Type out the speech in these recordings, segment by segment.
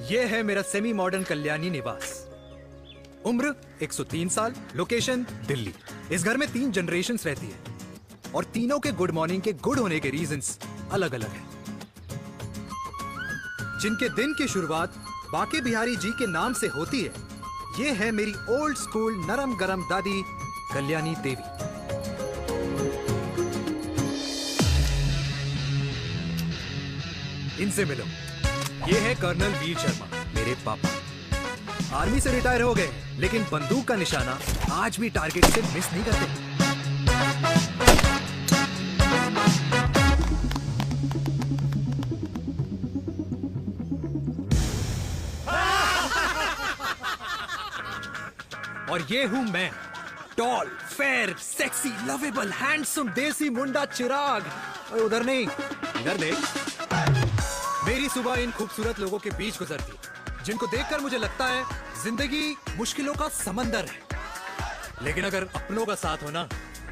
ये है मेरा सेमी मॉडर्न कल्याणी निवास। उम्र 103 साल, लोकेशन दिल्ली। इस घर में 3 जनरेशंस रहती है और तीनों के गुड मॉर्निंग के गुड होने के रीजंस अलग अलग हैं। जिनके दिन की शुरुआत बाके बिहारी जी के नाम से होती है, ये है मेरी ओल्ड स्कूल नरम गरम दादी कल्याणी देवी। इनसे मिलो, ये है कर्नल वीर शर्मा, मेरे पापा। आर्मी से रिटायर हो गए, लेकिन बंदूक का निशाना आज भी टारगेट से मिस नहीं करते। और ये हूं मैं, tall, fair, sexy, lovable, handsome, देसी मुंडा चिराग। और उधर नहीं, इधर देख। मेरी सुबह इन खूबसूरत लोगों के बीच गुजरती है, जिनको देखकर मुझे लगता है जिंदगी मुश्किलों का समंदर है, लेकिन अगर अपनों का साथ हो ना,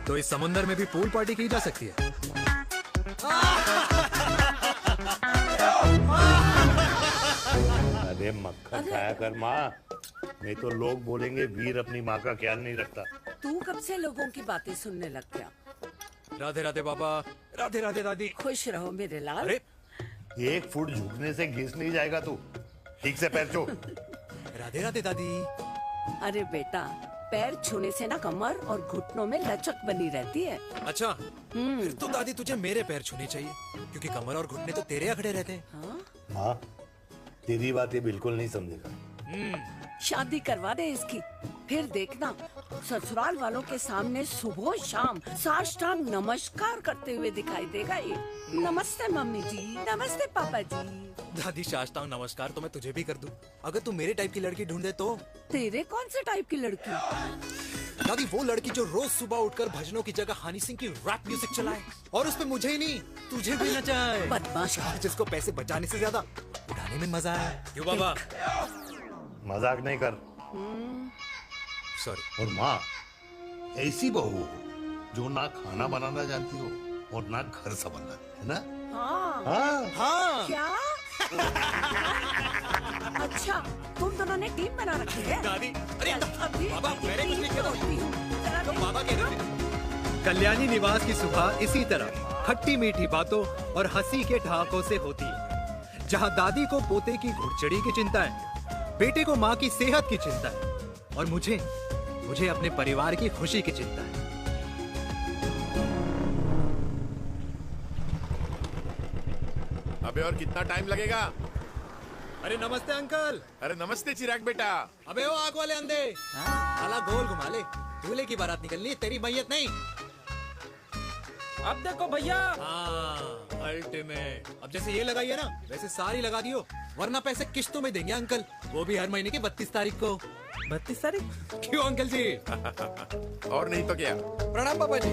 तो इस समंदर में भी पूल पार्टी की जा सकती है। अरे मक्खन खाया कर माँ, नहीं तो लोग बोलेंगे वीर अपनी माँ का ख्याल नहीं रखता। तू कब से लोगों की बातें सुनने लग गया? राधे राधे बाबा, राधे राधे दादी। खुश रहो मेरे लाल। अरे 1 फुट झुकने से घिस नहीं जाएगा तू, ठीक से पैर छू। राधे राधे दादी। अरे बेटा, पैर छूने से ना कमर और घुटनों में लचक बनी रहती है। अच्छा, फिर तो दादी तुझे मेरे पैर छूने चाहिए, क्योंकि कमर और घुटने तो तेरे अखड़े रहते हैं। हाँ? हाँ, तेरी बात ये बिल्कुल नहीं समझेगा। शादी करवा दे इसकी, फिर देखना ससुराल वालों के सामने सुबह शाम साष्टांग नमस्कार करते हुए दिखाई देगा ये। नमस्ते मम्मी जी, नमस्ते पापा जी। दादी साष्टांग नमस्कार तो मैं तुझे भी कर दूं, अगर तू मेरे टाइप की लड़की ढूंढे तो। तेरे कौन से टाइप की लड़की? दादी वो लड़की जो रोज सुबह उठकर भजनों की जगह हनी सिंह की रैप म्यूजिक चलाए, और उसपे मुझे ही नहीं तुझे भी नचाए। बदमाश। जिसको पैसे बचाने से ज्यादा उठाने में मजा आए। क्यों बाबा? मजाक नहीं कर। सॉरी। और माँ, ऐसी बहू हो जो ना खाना बनाना जानती हो और ना घर संभालना, है ना? हाँ। हाँ हाँ। क्या? अच्छा, तुम दोनों ने टीम बना रखी है? दादी, अरे अभी बाबा, मैंने कुछ नहीं किया। होती हूँ। जरा तो देख। बाबा कह रहे थे। कल्याणी निवास की सुबह इसी तरह खट्टी मीठी बातों और हंसी के ठहाकों से होती है, जहाँ दादी को पोते की घुड़चड़ी की चिंता है, बेटे को माँ की सेहत की चिंता है, और मुझे अपने परिवार की खुशी की चिंता है। अबे और कितना टाइम लगेगा? अरे नमस्ते अंकल। अरे नमस्ते चिराग बेटा। अबे वो आग वाले अंधे, साला गोल घुमा ले, दूल्हे की बारात निकलनी है, तेरी मैयत नहीं। अब देखो भैया। हाँ, अल्टीमेट। अब जैसे ये लगाई है ना, वैसे सारी लगा दियो, वरना पैसे किश्तों में देंगे अंकल, वो भी हर महीने की 32 तारीख को। 32 तारीख? क्यों अंकल जी? और नहीं तो क्या। प्रणाम पापा जी।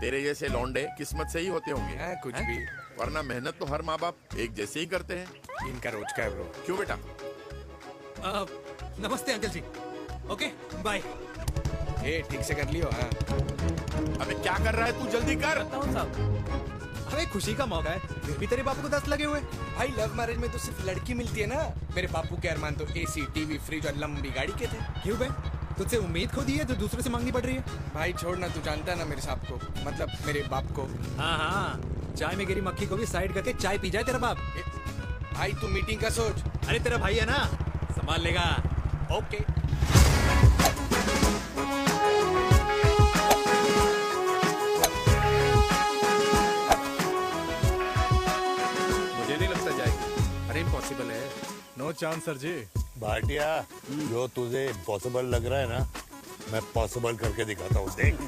तेरे जैसे लौंडे किस्मत से ही होते होंगे। कुछ भी। वरना मेहनत तो हर माँ बाप एक जैसे ही करते हैं। इनका रोज का है ब्रो। क्यों बेटा? नमस्ते अंकल जी। Okay bye. ए ठीक से कर लियो। हाँ। अबे क्या कर रहा है तू, जल्दी कर। अबे खुशी का मौका है, फिर भी तेरे बापू को 10 लगे हुए। भाई लव मैरिज में तो सिर्फ लड़की मिलती है ना। मेरे बापू के अरमान तो एसी, टीवी, फ्रिज और लंबी गाड़ी के थे। क्यों बे? तुझसे उम्मीद खो दी है जो दूसरे से मांगनी पड़ रही है? भाई छोड़ना, तू जानता है ना मेरे साहब को, मतलब मेरे बाप को। हाँ हाँ, चाय में गिरी मक्खी को भी साइड करके चाय पी जाए तेरा बाप। भाई तू मीटिंग का सोच। अरे तेरा भाई है ना, संभाल लेगा। ओके। मुझे नहीं लगता जाएगी। अरे इम्पॉसिबल है। नो चांस सर जी। भाटिया, जो तुझे इम्पॉसिबल लग रहा है ना, मैं पॉसिबल करके दिखाता हूँ, देख।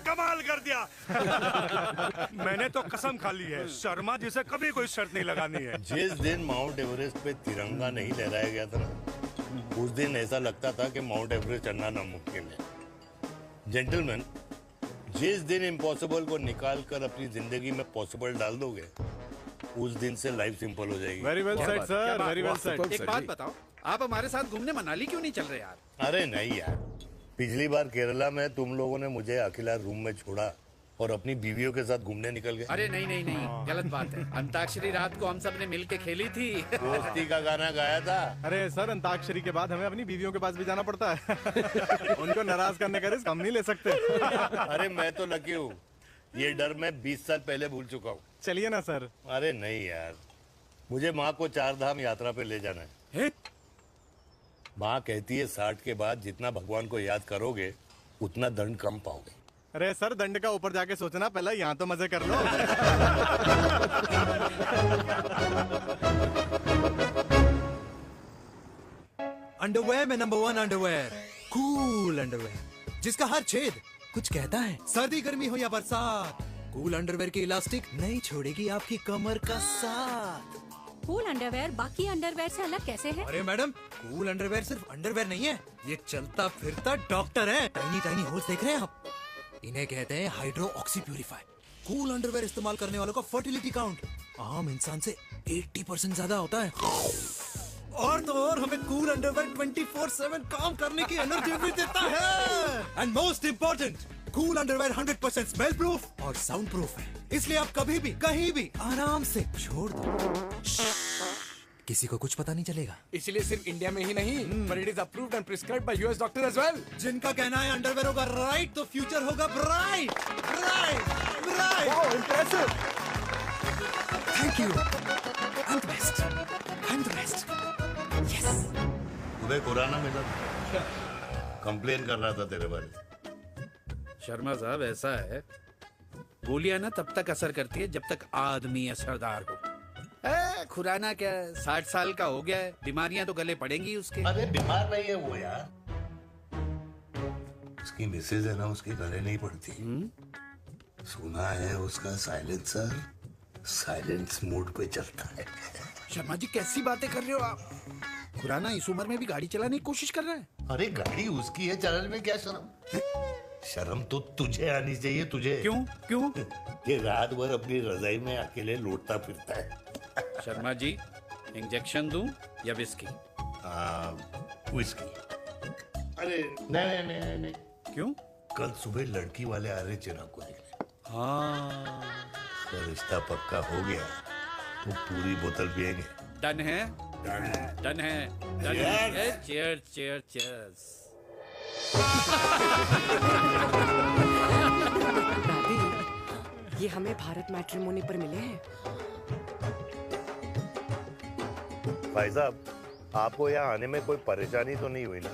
कमाल कर दिया। मैंने तो कसम खा ली है, शर्मा जी से कभी कोई शर्त नहीं लगानी है। जिस दिन माउंट एवरेस्ट पे तिरंगा नहीं लहराया गया था ना, उस दिन ऐसा लगता था कि माउंट एवरेस्ट चढ़ना नामुमकिन है। जेंटलमैन, जिस दिन इम्पॉसिबल को निकाल कर अपनी जिंदगी में पॉसिबल डाल दोगे, उस दिन से लाइफ सिंपल हो जाएगी। Very well said sir, very well said. एक बात बताओ, आप हमारे साथ घूमने मनाली क्यों नहीं चल रहे यार? अरे नहीं यार, पिछली बार केरला में तुम लोगों ने मुझे अकेला रूम में छोड़ा और अपनी बीवियों के साथ घूमने निकल गए। अरे नहीं नहीं नहीं, गलत बात है। अंताक्षरी रात को हम सब ने मिल के खेली थी। दोस्ती का गाना गाया था। अरे सर, अंताक्षरी के बाद हमें अपनी बीवियों के पास भी जाना पड़ता है। उनको नाराज करने का रिस्क हम नहीं ले सकते। अरे मैं तो लकी हूँ, ये डर मैं 20 साल पहले भूल चुका हूँ। चलिए ना सर। अरे नहीं यार, मुझे माँ को 4 धाम यात्रा पे ले जाना है। माँ कहती है 60 के बाद जितना भगवान को याद करोगे उतना दंड कम पाओगे। अरे सर, दंड का ऊपर जाके सोचना, पहले यहाँ तो मजे कर लो। अंडरवेयर में नंबर 1 अंडरवेयर, कूल अंडरवेयर, जिसका हर छेद कुछ कहता है। सर्दी गर्मी हो या बरसात, कूल अंडरवेयर की इलास्टिक नहीं छोड़ेगी आपकी कमर का साथ। कूल अंडरवेयर बाकी अंडरवेयर से अलग कैसे है? अरे मैडम, कूल अंडरवेयर सिर्फ अंडरवेयर नहीं है, ये चलता फिरता डॉक्टर है। टाइनी टाइनी होल्स देख रहे हैं आप? इन्हें कहते हैं hydro oxy purifier. Cool underwear इस्तेमाल करने वालों का फर्टिलिटी काउंट आम इंसान से 80% ज्यादा होता है। और तो और हमें कूल अंडरवेयर 24/7 काम करने की एनर्जी भी देता है। And most important, cool underwear 100% smell proof और साउंड प्रूफ है, इसलिए आप कभी भी कहीं भी आराम से छोड़ दो, किसी को कुछ पता नहीं चलेगा। इसलिए सिर्फ इंडिया में ही नहीं, but it is approved and prescribed by US doctor as well. जिनका कहना है अंडरवेयर होगा राइट तो फ्यूचर होगा bright, bright, bright. Wow, impressive. Thank you. I'm the best. I'm the best. Yes. तुम्हें कोरोना मिला था, कंप्लेन कर रहा था तेरे बारे। शर्मा साहब, ऐसा है, गोलियां ना तब तक असर करती है जब तक आदमी असरदार हो। खुराना क्या 60 साल का हो गया है, बीमारियां तो गले पड़ेंगी उसके। अरे बीमार नहीं है वो यार, उसकी मिसेज है ना, उसके गले नहीं पड़ती। सुना है उसका साइलेंसर साइलेंस मोड पे चलता है। शर्मा जी, कैसी बातें कर रहे हो आप? खुराना इस उम्र में भी गाड़ी चलाने की कोशिश कर रहा है। अरे गाड़ी उसकी है, चलाने में क्या शर्म? शर्म तो तुझे आनी चाहिए, तुझे। क्यों क्यों? ये रात भर अपनी रजाई में अकेले लौटता फिरता है। शर्मा जी, इंजेक्शन दूं या विस्की? विस्की। अरे नहीं नहीं नहीं नहीं। क्यों? कल सुबह लड़की वाले आ रहे चिराग को देखने। हाँ, तो रिश्ता पक्का हो गया तो पूरी बोतल पिएंगे। डन है, डन है, डन है। Cheers, cheers, cheers. दादी, ये हमें भारत मैट्रिमोनी पर मिले हैं। भाई साहब, आपको यहाँ आने में कोई परेशानी तो नहीं हुई ना?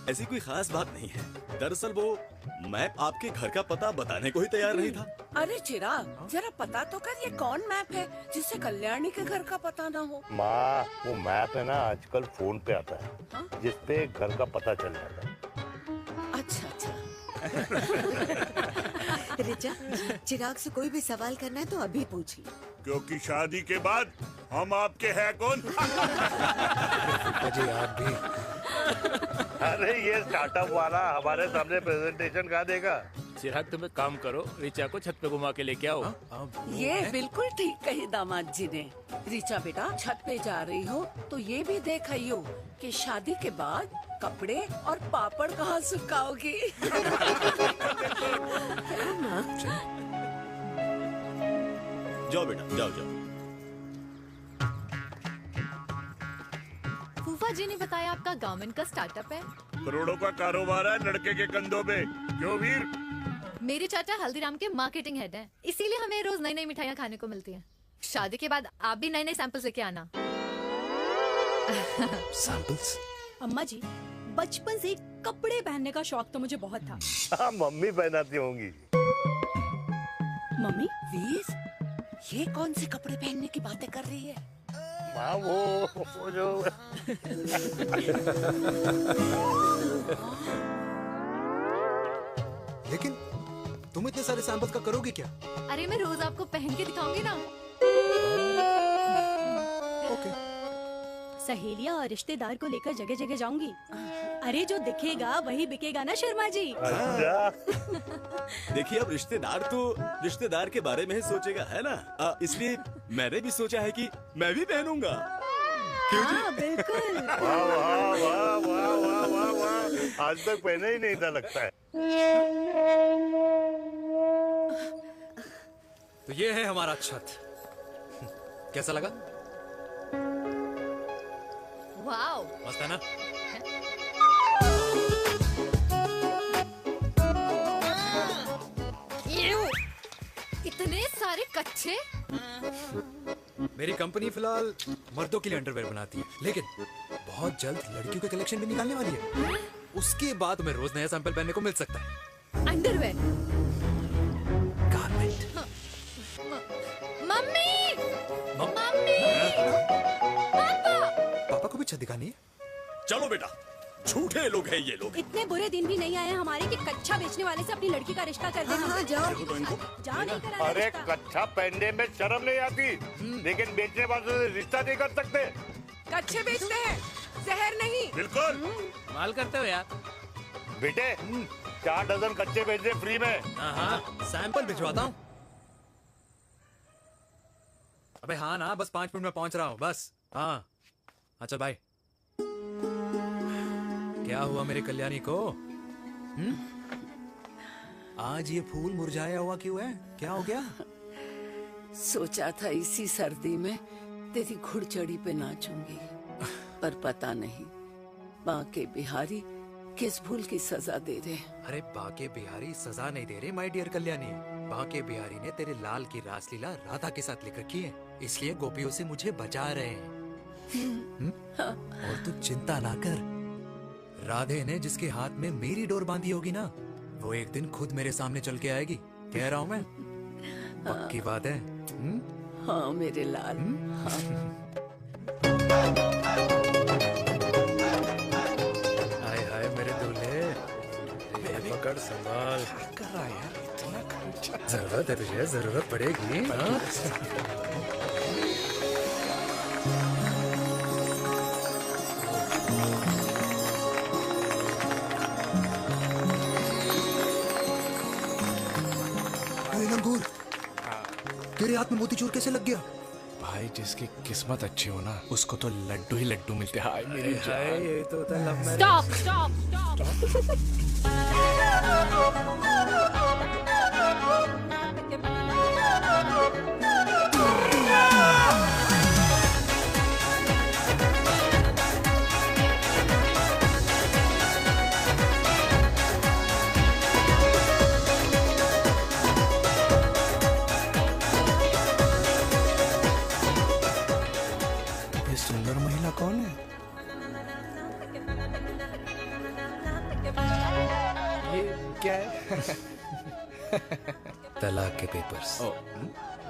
ऐसी कोई खास बात नहीं है। दरअसल वो मैप आपके घर का पता बताने को ही तैयार नहीं था। अरे चिराग, जरा पता तो कर, ये कौन मैप है जिससे कल्याणी के घर का पता ना हो? माँ, वो मैप है ना आजकल फोन पे आता है, जिसपे घर का पता चल जाता है। अच्छा अच्छा। रिचा, चिराग से कोई भी सवाल करना है तो अभी पूछिए, क्योंकि शादी के बाद हम आपके हैं कौन? जी आप भी। अरे ये स्टार्टअप वाला हमारे सामने प्रेजेंटेशन कहाँ देगा? चिराग, तुम एक काम करो, रिचा को छत पे घुमा के लेके आओ। ये बिल्कुल ठीक कही दामाद जी ने। रिचा बेटा, छत पे जा रही हो तो ये भी देख आइयो कि शादी के बाद कपड़े और पापड़ कहाँ सुखाओगी। जाओ बेटा, जाओ जाओ। फूफा जी ने बताया आपका गवर्नमेंट का स्टार्टअप है। करोड़ों का कारोबार है लड़के के कंधों पे। क्यों वीर? मेरे चाचा हल्दीराम के मार्केटिंग हेड हैं, इसीलिए हमें रोज नई नई मिठाइयाँ खाने को मिलती हैं। शादी के बाद आप भी नए नए सैंपल्स लेके आना। सैंपल्स? अम्मा जी, बचपन से कपड़े पहनने का शौक तो मुझे बहुत था। हाँ, मम्मी पहनाती होंगी। मम्मी, वीर, ये कौन से कपड़े पहनने की बातें कर रही है? माँ, वो जो लेकिन तुम इतने सारे सैंपल्स का करोगे क्या? अरे मैं रोज आपको पहन के दिखाऊंगी ना। ओके। सहेलियां और रिश्तेदार को लेकर जगह जगह जाऊंगी। अरे जो दिखेगा वही बिकेगा ना शर्मा जी। देखिए अब रिश्तेदार तो रिश्तेदार के बारे में ही सोचेगा, है ना? इसलिए मैंने भी सोचा है कि मैं भी पहनूंगा। हाँ बिल्कुल। वाह वाह वाह वाह वाह वाह वाह, आज तक पहने ही नहीं था लगता है। तो ये है हमारा छत, कैसा लगा? वाओ, मस्त है ना? इतने सारे कच्चे। मेरी कंपनी फिलहाल मर्दों के लिए अंडरवेयर बनाती है, लेकिन बहुत जल्द लड़कियों के कलेक्शन भी निकालने वाली है। उसके बाद तुम्हें रोज नया सैंपल पहनने को मिल सकता है। अंडरवेयर। गारमेंट। मम्मी, मम्मी, पापा को भी छत दिखानी है। चलो बेटा, झूठे लोग हैं ये लोग। इतने बुरे दिन भी नहीं आए हमारे कि कच्चा बेचने वाले से अपनी लड़की का रिश्ता कर देना। हाँ, जाओ। जाओ नहीं करा अरे रिश्ता। कच्चा पहनने में शर्म नहीं आती, लेकिन बेचने वालों से रिश्ता नहीं कर सकते। कच्चे बेचते हैं, जहर नहीं। बिल्कुल। माल करते हो यार। बेटे 4 डजन कच्चे बेच दे फ्री में। हाँ, सैंपल भिजवाता हूँ। अबे हाँ ना, बस 5 मिनट में पहुंच रहा हूँ बस। हाँ, अच्छा बाय। क्या हुआ मेरे कल्याणी को? आज ये फूल मुरझाया हुआ क्यों है? क्या हो गया? सोचा था इसी सर्दी में तेरी घुड़चड़ी पे नाचूंगी, पर पता नहीं बांके बिहारी किस भूल की सजा दे रहे। अरे बांके बिहारी सजा नहीं दे रहे माय डियर कल्याणी। बांके बिहारी ने तेरे लाल की रासलीला राधा के साथ लिख रखी है, इसलिए गोपियों से मुझे बचा रहे हैं। और तू चिंता ना कर, राधे ने जिसके हाथ में मेरी डोर बांधी होगी ना, वो एक दिन खुद मेरे सामने चल के आएगी। कह रहा हूँ मैं, पक्की बात है। हाँ मेरे लाल। हाय हाय मेरे दूल्हे, पकड़ संभाल। कर रहा है यार, इतना खर्चा। जरूरत है तुझे, जरूरत पड़ेगी। हाँ? तेरे हाथ में मोतीचूर कैसे लग गया? भाई जिसकी किस्मत अच्छी हो ना, उसको तो लड्डू ही लड्डू मिलते हैं। हाय मेरी हाय, जान। ये तो होता है लव मैरिज। स्टॉप स्टॉप ये सुंदर महिला कौन है? ये क्या है? तलाक के पेपर्स।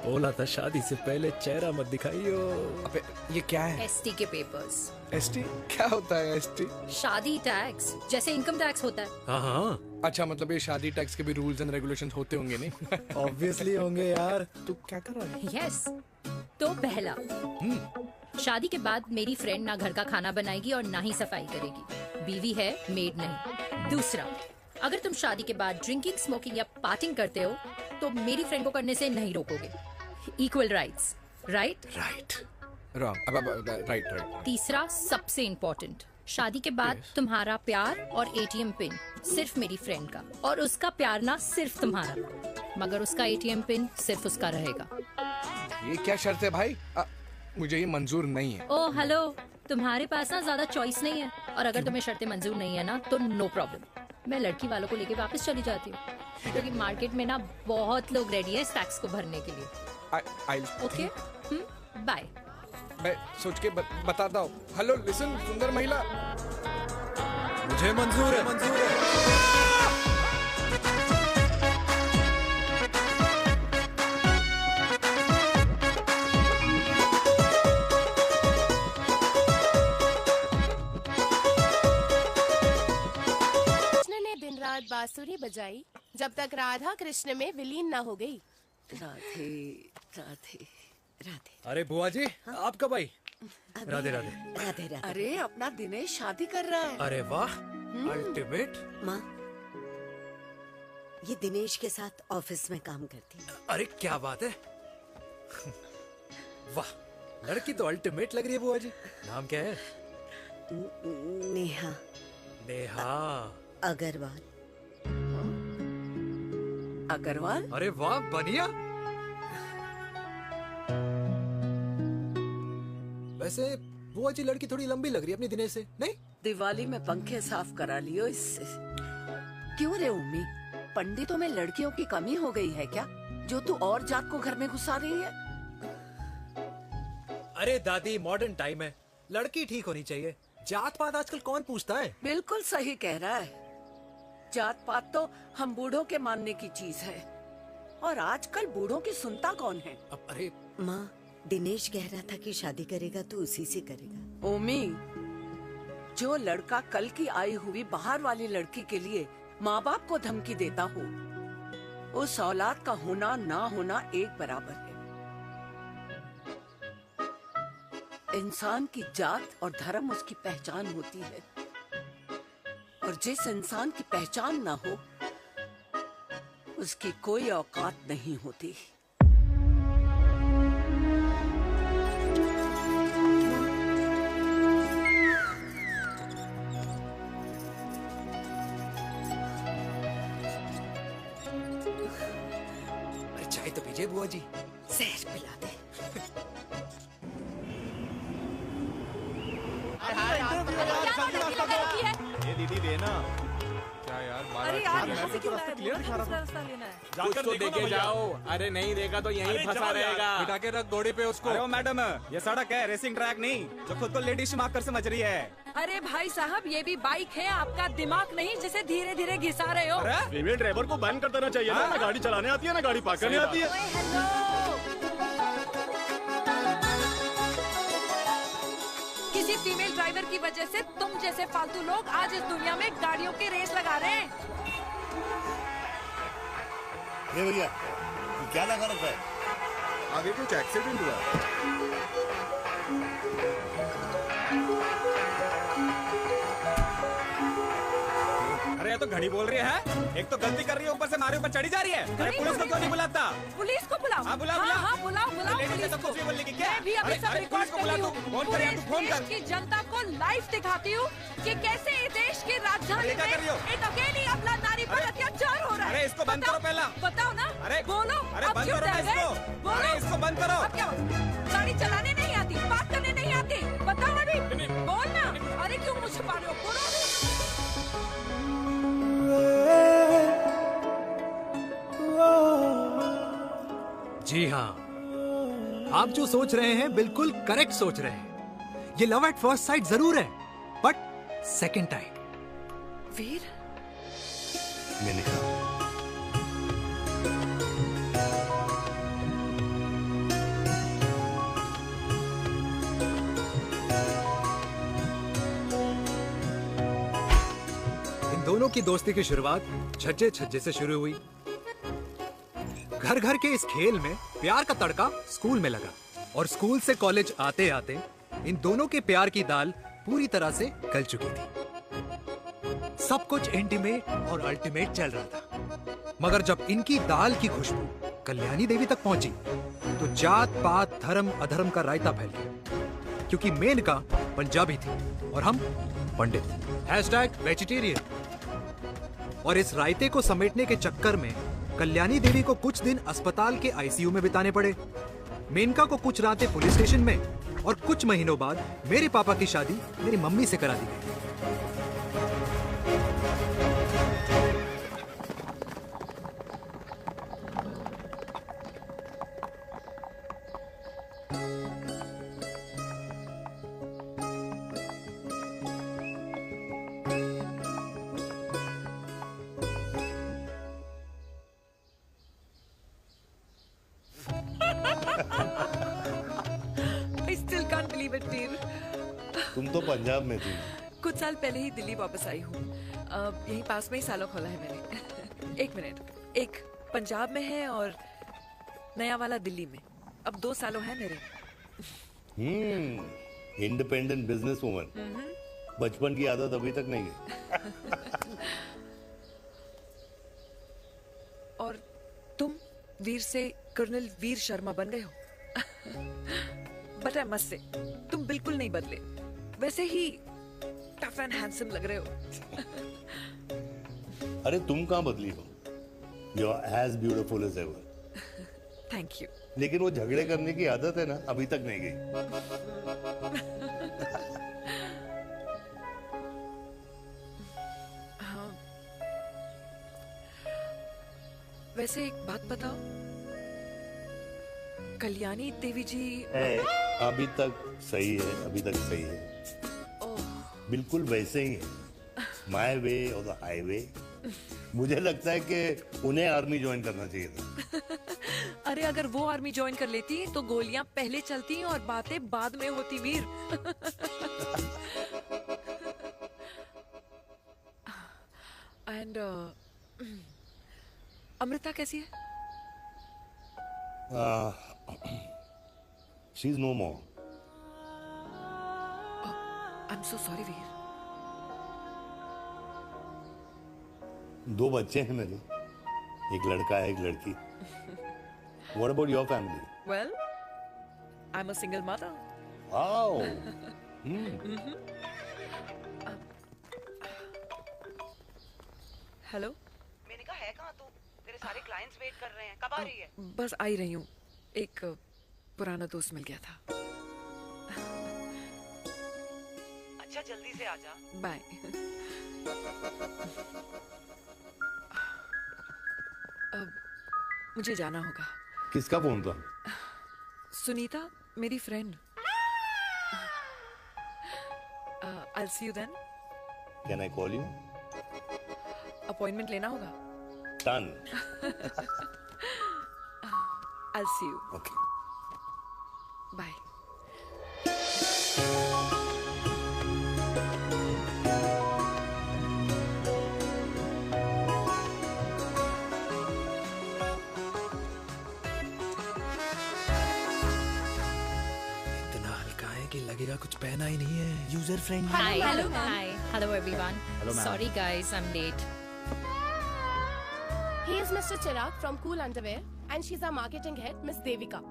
बोला था शादी से पहले चेहरा मत दिखाइयो। अबे ये क्या है? एसटी के पेपर्स। एसटी क्या होता है? एसटी शादी टैक्स, जैसे इनकम टैक्स होता है। हाँ हाँ, अच्छा, मतलब ये शादी टैक्स के भी रूल्स एंड रेगुलेशंस होते होंगे नहीं? ऑब्वियसली होंगे यार। तू क्या कर रहा है? यस। तो पहला, शादी के बाद मेरी फ्रेंड ना घर का खाना बनाएगी और ना ही सफाई करेगी, बीवी है, मेड नहीं। दूसरा, अगर तुम शादी के बाद ड्रिंकिंग, स्मोकिंग या पार्टिंग करते हो तो मेरी फ्रेंड को करने से नहीं रोकोगे। Equal rights, right? Right. Wrong. Right right. तीसरा, सबसे इम्पोर्टेंट, शादी के बाद तुम्हारा प्यार और एटीएम पिन सिर्फ मेरी फ्रेंड का, और उसका प्यार ना सिर्फ तुम्हारा, मगर उसका एटीएम पिन सिर्फ उसका रहेगा। ये क्या शर्त है भाई? मुझे ये मंजूर नहीं है। ओ हेलो, तुम्हारे पास ना ज्यादा चॉइस नहीं है, और अगर तुम्हें शर्तें मंजूर नहीं है ना तो नो प्रॉब्लम, मैं लड़की वालों को लेके वापस चली जाती हूँ, क्योंकि मार्केट में ना बहुत लोग रेडी है इस टैक्स को भरने के लिए। Okay, bye. मैं सोच के बताता हूँ। हेलो लिसन, सुंदर महिला, मुझे मंजूर है, मंजूर है। रात बांसुरी बजाई जब तक राधा कृष्ण में विलीन न हो गई। राधे राधे राधे। अरे बुआ जी, आप कब आई? राधे राधे। राधे राधे। अरे अपना दिनेश शादी कर रहा है। अरे वाह, अल्टीमेट। माँ, ये दिनेश के साथ ऑफिस में काम करती है। अरे क्या बात है। वाह, लड़की तो अल्टीमेट लग रही है बुआ जी। नाम क्या है? नेहा। नेहा अग्रवाल। अग्रवाल? अरे वाह, बढ़िया। वैसे बुआ जी लड़की थोड़ी लंबी लग रही है अपनी दिनेश से, नहीं? दिवाली में पंखे साफ करा लियो इससे। क्यों रे उम्मी, पंडितों में लड़कियों की कमी हो गई है क्या, जो तू और जात को घर में घुसा रही है? अरे दादी, मॉडर्न टाइम है, लड़की ठीक होनी चाहिए। जात पात आजकल कौन पूछता है? बिल्कुल सही कह रहा है। जात पात तो हम बूढ़ों के मानने की चीज है, और आजकल बूढ़ों की सुनता कौन है? अरे माँ, दिनेश कह रहा था कि शादी करेगा तो उसी से करेगा। ओमी, जो लड़का कल की आई हुई बाहर वाली लड़की के लिए माँ बाप को धमकी देता हो, उस औलाद का होना ना होना एक बराबर है। इंसान की जात और धर्म उसकी पहचान होती है, और जिस इंसान की पहचान ना हो उसकी कोई औकात नहीं होती। अरे चाय तो पीजिए बुआ जी। जहर पिला दे। ये दीदी देना। क्या यार, अरे यार, यहाँ से क्यों लाया? रास्ता लेना है। कुछ तो देके जाओ। अरे नहीं देगा तो यहीं फंसा रहेगा। बिठा के रख घोड़े पे उसको। अरे मैडम, ये सड़क है, रेसिंग ट्रैक नहीं, जो खुद को लेडी शिमाकर समझ रही है। अरे भाई साहब, ये भी बाइक है, आपका दिमाग नहीं जिसे धीरे धीरे घिसा रहे हो। फीमेल ड्राइवर को बैन कर देना चाहिए ना गाड़ी चलाने आती है ना गाड़ी पार्क करने आती है। किसी फीमेल ड्राइवर की वजह से तुम जैसे फालतू लोग आज इस दुनिया में गाड़ियों की रेस लगा रहे हैं। ये भैया, ये क्या लगा रखा है? आगे कुछ एक्सीडेंट हुआ। अरे ये तो घड़ी बोल रही है, एक तो गलती कर रही है, ऊपर से हमारे ऊपर चढ़ी जा रही है। अरे पुलिस को क्यों नहीं बुलाता? पुलिस को बुलाओ। हाँ बुलाओ, हाँ बुलाओ बुलाओ लेडीज पुलिस तो को। कुछ भी बोलने की क्या? मैं भी अभी सब रिकॉर्ड कर रही हूँ। फोन कर, तू फोन कर। देश की जनता को लाइव दिखाती हूँ कि कैसे इस देश की राजधानी में एक अकेली अबला नारी पर अत्याचार हो रहा है। अरे इसको बंद करो पहला। बताओ ना। अरे बोलो। अरे अब बंद क्यों करो ना डर गए? इसको। बोलो। अरे इसको बंद करो। अब क्या गाड़ी चलाने नहीं आती, बात करने नहीं आती? बताओ अभी, बोल ना। अरे क्यों मुझे छुपा रहे हो? बोलो। जी हाँ, आप जो सोच रहे हैं बिल्कुल करेक्ट सोच रहे हैं। ये लव एट फर्स्ट साइट जरूर है, बट सेकंड टाइम। वीर, मैंने कहा इन दोनों की दोस्ती की शुरुआत छज्जे छज्जे से शुरू हुई। घर घर के इस खेल में प्यार का तड़का स्कूल में लगा, और स्कूल से कॉलेज आते आते इन दोनों के प्यार की दाल पूरी तरह से गल चुकी थी। सब कुछ इंटीमेट और अल्टीमेट चल रहा था, मगर जब इनकी दाल की खुशबू कल्याणी देवी तक पहुंची तो जात पात धर्म अधर्म का रायता फैल गया, क्योंकि मेनका पंजाबी थी और हम पंडित। #वेजिटेरियन। और इस रायते को समेटने के चक्कर में कल्याणी देवी को कुछ दिन अस्पताल के आईसीयू में बिताने पड़े। मेनका को कुछ रातें पुलिस स्टेशन में, और कुछ महीनों बाद मेरे पापा की शादी मेरी मम्मी से करा दी गई। I still can't believe it, वीर। तुम तो पंजाब में थी। कुछ साल पहले ही दिल्ली वापस आई हूँ। यहीं पास में ही सालों खोला है मैंने। एक मिनट, एक पंजाब में है और नया वाला दिल्ली में। अब 2 सालों है मेरे। इंडिपेंडेंट बिजनेस वुमन, बचपन की आदत अभी तक नहीं है। और तुम वीर से कर्नल वीर शर्मा बन गए हो। बट आई मस्ट से तुम बिल्कुल नहीं बदले, वैसे ही टफ एंड हैंडसम लग रहे हो। अरे तुम कहाँ बदली हो? You are as beautiful as ever. Thank you. लेकिन वो झगड़े करने की आदत है ना, अभी तक नहीं गई। हाँ। वैसे एक बात बताओ, कल्याणी देवी जी अभी तक सही है, अभी तक सही है, बिल्कुल वैसे ही है। माय वे और द हाईवे। मुझे लगता है कि उन्हें आर्मी ज्वाइन करना चाहिए था। अरे अगर वो आर्मी ज्वाइन कर लेती तो गोलियां पहले चलती और बातें बाद में होती वीर। एंड अमृता कैसी है? She is no more. I am so sorry Veer. 2 बच्चे हैं मेरे, एक लड़का है, एक लड़की। What about your family? Well, I'm a single mother. Wow. Hello. मैंने कहा है कहाँ तू? तेरे सारे क्लाइंट्स वेट कर रहे हैं, कब आ रही है? बस आ ही रही हूँ, एक पुराना दोस्त मिल गया था। अच्छा जल्दी से आ जा। बाय। अब मुझे जाना होगा। किसका फोन था? सुनीता, मेरी friend. I'll see you then. Can I call you? Appointment लेना होगा। Done. I'll see you. Okay. Bye. लगेगा कुछ पहना ही नहीं है। User friendly. Hi. Hello everyone. Hello, ma'am. Sorry guys, I'm late. He is Mr. Chirag from Cool Underwear and she's our marketing head, Miss Devika.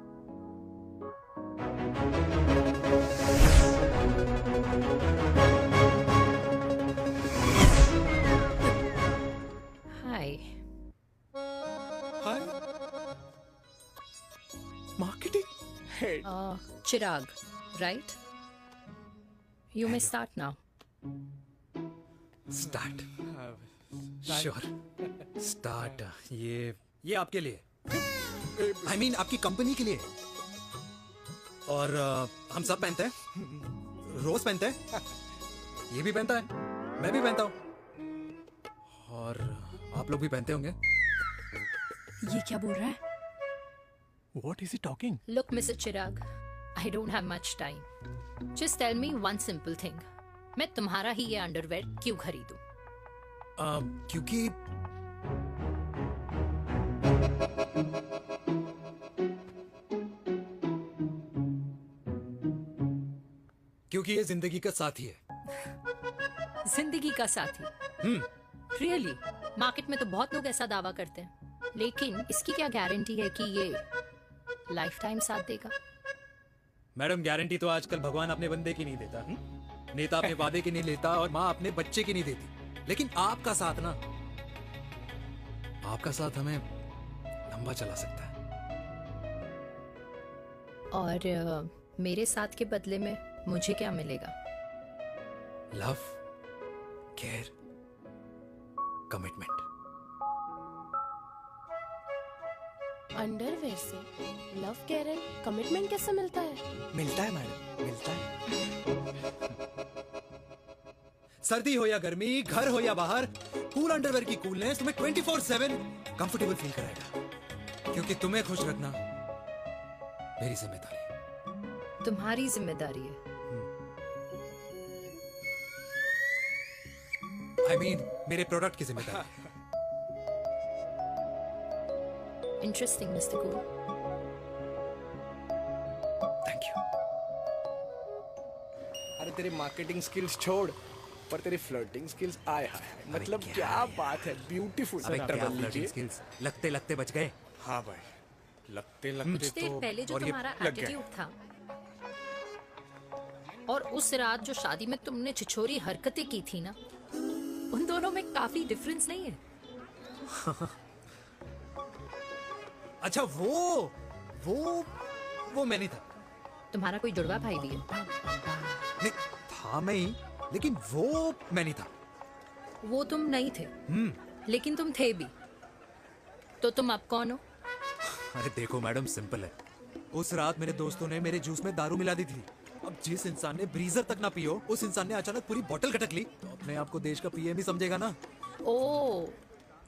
Hi. Hi. Marketing head. Chirag, right? You may start now. Start. Sure. Start. ये आपके लिए, I mean आपकी company के लिए। और हम सब पहनते हैं, रोज पहनते हैं, ये भी पहनता है, मैं भी पहनता हूँ, और आप लोग भी पहनते होंगे। ये क्या बोल रहा है? What is he talking? Look, Mr. Chirag, I don't have much time. Just tell me one simple thing. मैं तुम्हारा ही ये अंडरवेयर क्यों खरीदूं? क्योंकि ये जिंदगी का साथी है। जिंदगी का साथी? Really? मार्केट में तो बहुत लोग ऐसा दावा करते हैं, लेकिन इसकी क्या गारंटी है कि ये लाइफ टाइम साथ देगा? मैडम, गारंटी तो आजकल भगवान अपने बंदे की नहीं देता, नेता अपने वादे की नहीं लेता, और माँ अपने बच्चे की नहीं देती। लेकिन आपका साथ ना, आपका साथ हमें लंबा चला सकता है। और मेरे साथ के बदले में मुझे क्या मिलेगा? Love, care, commitment. अंडरवेयर से लव, केयर एंड कमिटमेंट कैसे मिलता है? मिलता है मैडम, मिलता है। सर्दी हो या गर्मी, घर हो या बाहर, कूल अंडरवेयर की कूलनेस तुम्हें 24/7 कंफर्टेबल फील कराएगा। क्योंकि तुम्हें खुश रखना मेरी जिम्मेदारी है। तुम्हारी जिम्मेदारी है? I mean, मेरे प्रोडक्ट की जिम्मेदारी है। Interesting, Mr. Cool. Thank you. तेरे मार्केटिंग स्किल्स छोड़, पर तेरी फ्लर्टिंग स्किल्स आए हाय हाय, मतलब क्या बात है, ब्यूटीफुल। अबे क्या flirting skills? लगते लगते बच गए। हाँ भाई, लगते कुछ लगते देर तो पहले जो और ये तुम्हारा लग गए। एटीट्यूड था और उस रात जो शादी में तुमने छिछोरी हरकतें की थी ना, उन दोनों में काफी डिफरेंस नहीं है? अच्छा वो मैं नहीं था। तुम्हारा कोई जुड़वा भाई भी है? नहीं था मैं ही, लेकिन वो मैं नहीं था। वो तुम नहीं थे, लेकिन तुम थे भी। तो तुम अब कौन हो? अरे देखो मैडम, सिंपल है। उस रात मेरे दोस्तों ने मेरे जूस में दारू मिला दी थी। अब जिस इंसान ने ब्रीजर तक ना पियो, उस इंसान ने अचानक पूरी बोतल खटक ली, तो अपने आप को देश का पीएम ही समझेगा ना। ओ,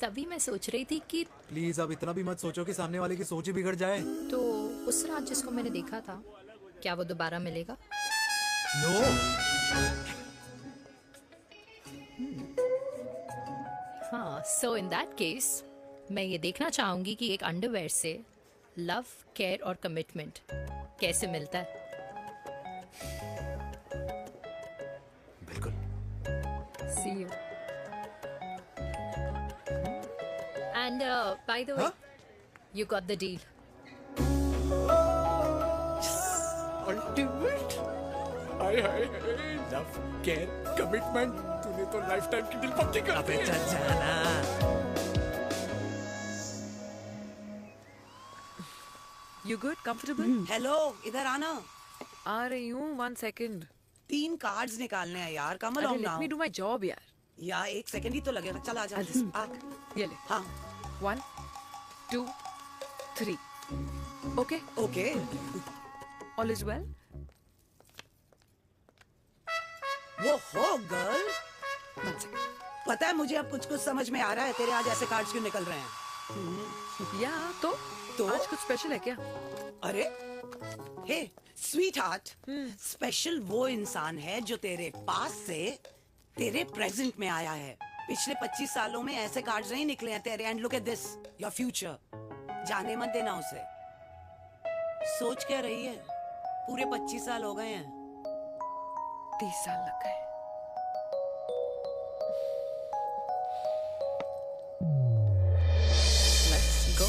तभी मैं सोच रही थी कि प्लीज अब इतना भी मत सोचो कि सामने वाले की सोच ही बिगड़ जाए। तो उस रात जिसको मैंने देखा था, क्या वो दोबारा मिलेगा? नो। हाँ, सो इन दैट केस मैं ये देखना चाहूंगी कि एक अंडरवेयर से लव, केयर और कमिटमेंट कैसे मिलता है। बिल्कुल। See you. And by the way, you got the deal. Ultimate. Hi hi, love, care, commitment, तूने तो लाइफ टाइम की डील पक्की कर दी। अबे चल जाना। You good? Comfortable? हेलो, इधर आना। आ रही हूँ, 1 second. 3 कार्ड्स निकालने हैं यार, कम अरे along let now। me do my job यार. यार 1 सेकंड ही तो लगेगा, चल आ जा। I'll just- आ। ये ले. हाँ 1, 2, 3. Okay? Okay. All is well? वो हो गर्ल, 1 second. पता है मुझे अब कुछ कुछ समझ में आ रहा है, तेरे आज ऐसे कार्ड्स क्यों निकल रहे हैं। या तो आज कुछ स्पेशल है क्या? अरे हे स्वीट हार्ट, स्पेशल वो इंसान है जो तेरे पास से तेरे प्रेजेंट में आया है। पिछले 25 सालों में ऐसे कार्ड्स नहीं निकले हैं तेरे। And look at this, your future. जाने मत देना उसे। सोच क्या रही है, पूरे 25 साल हो गए हैं। 30 साल लग गए। Let's go.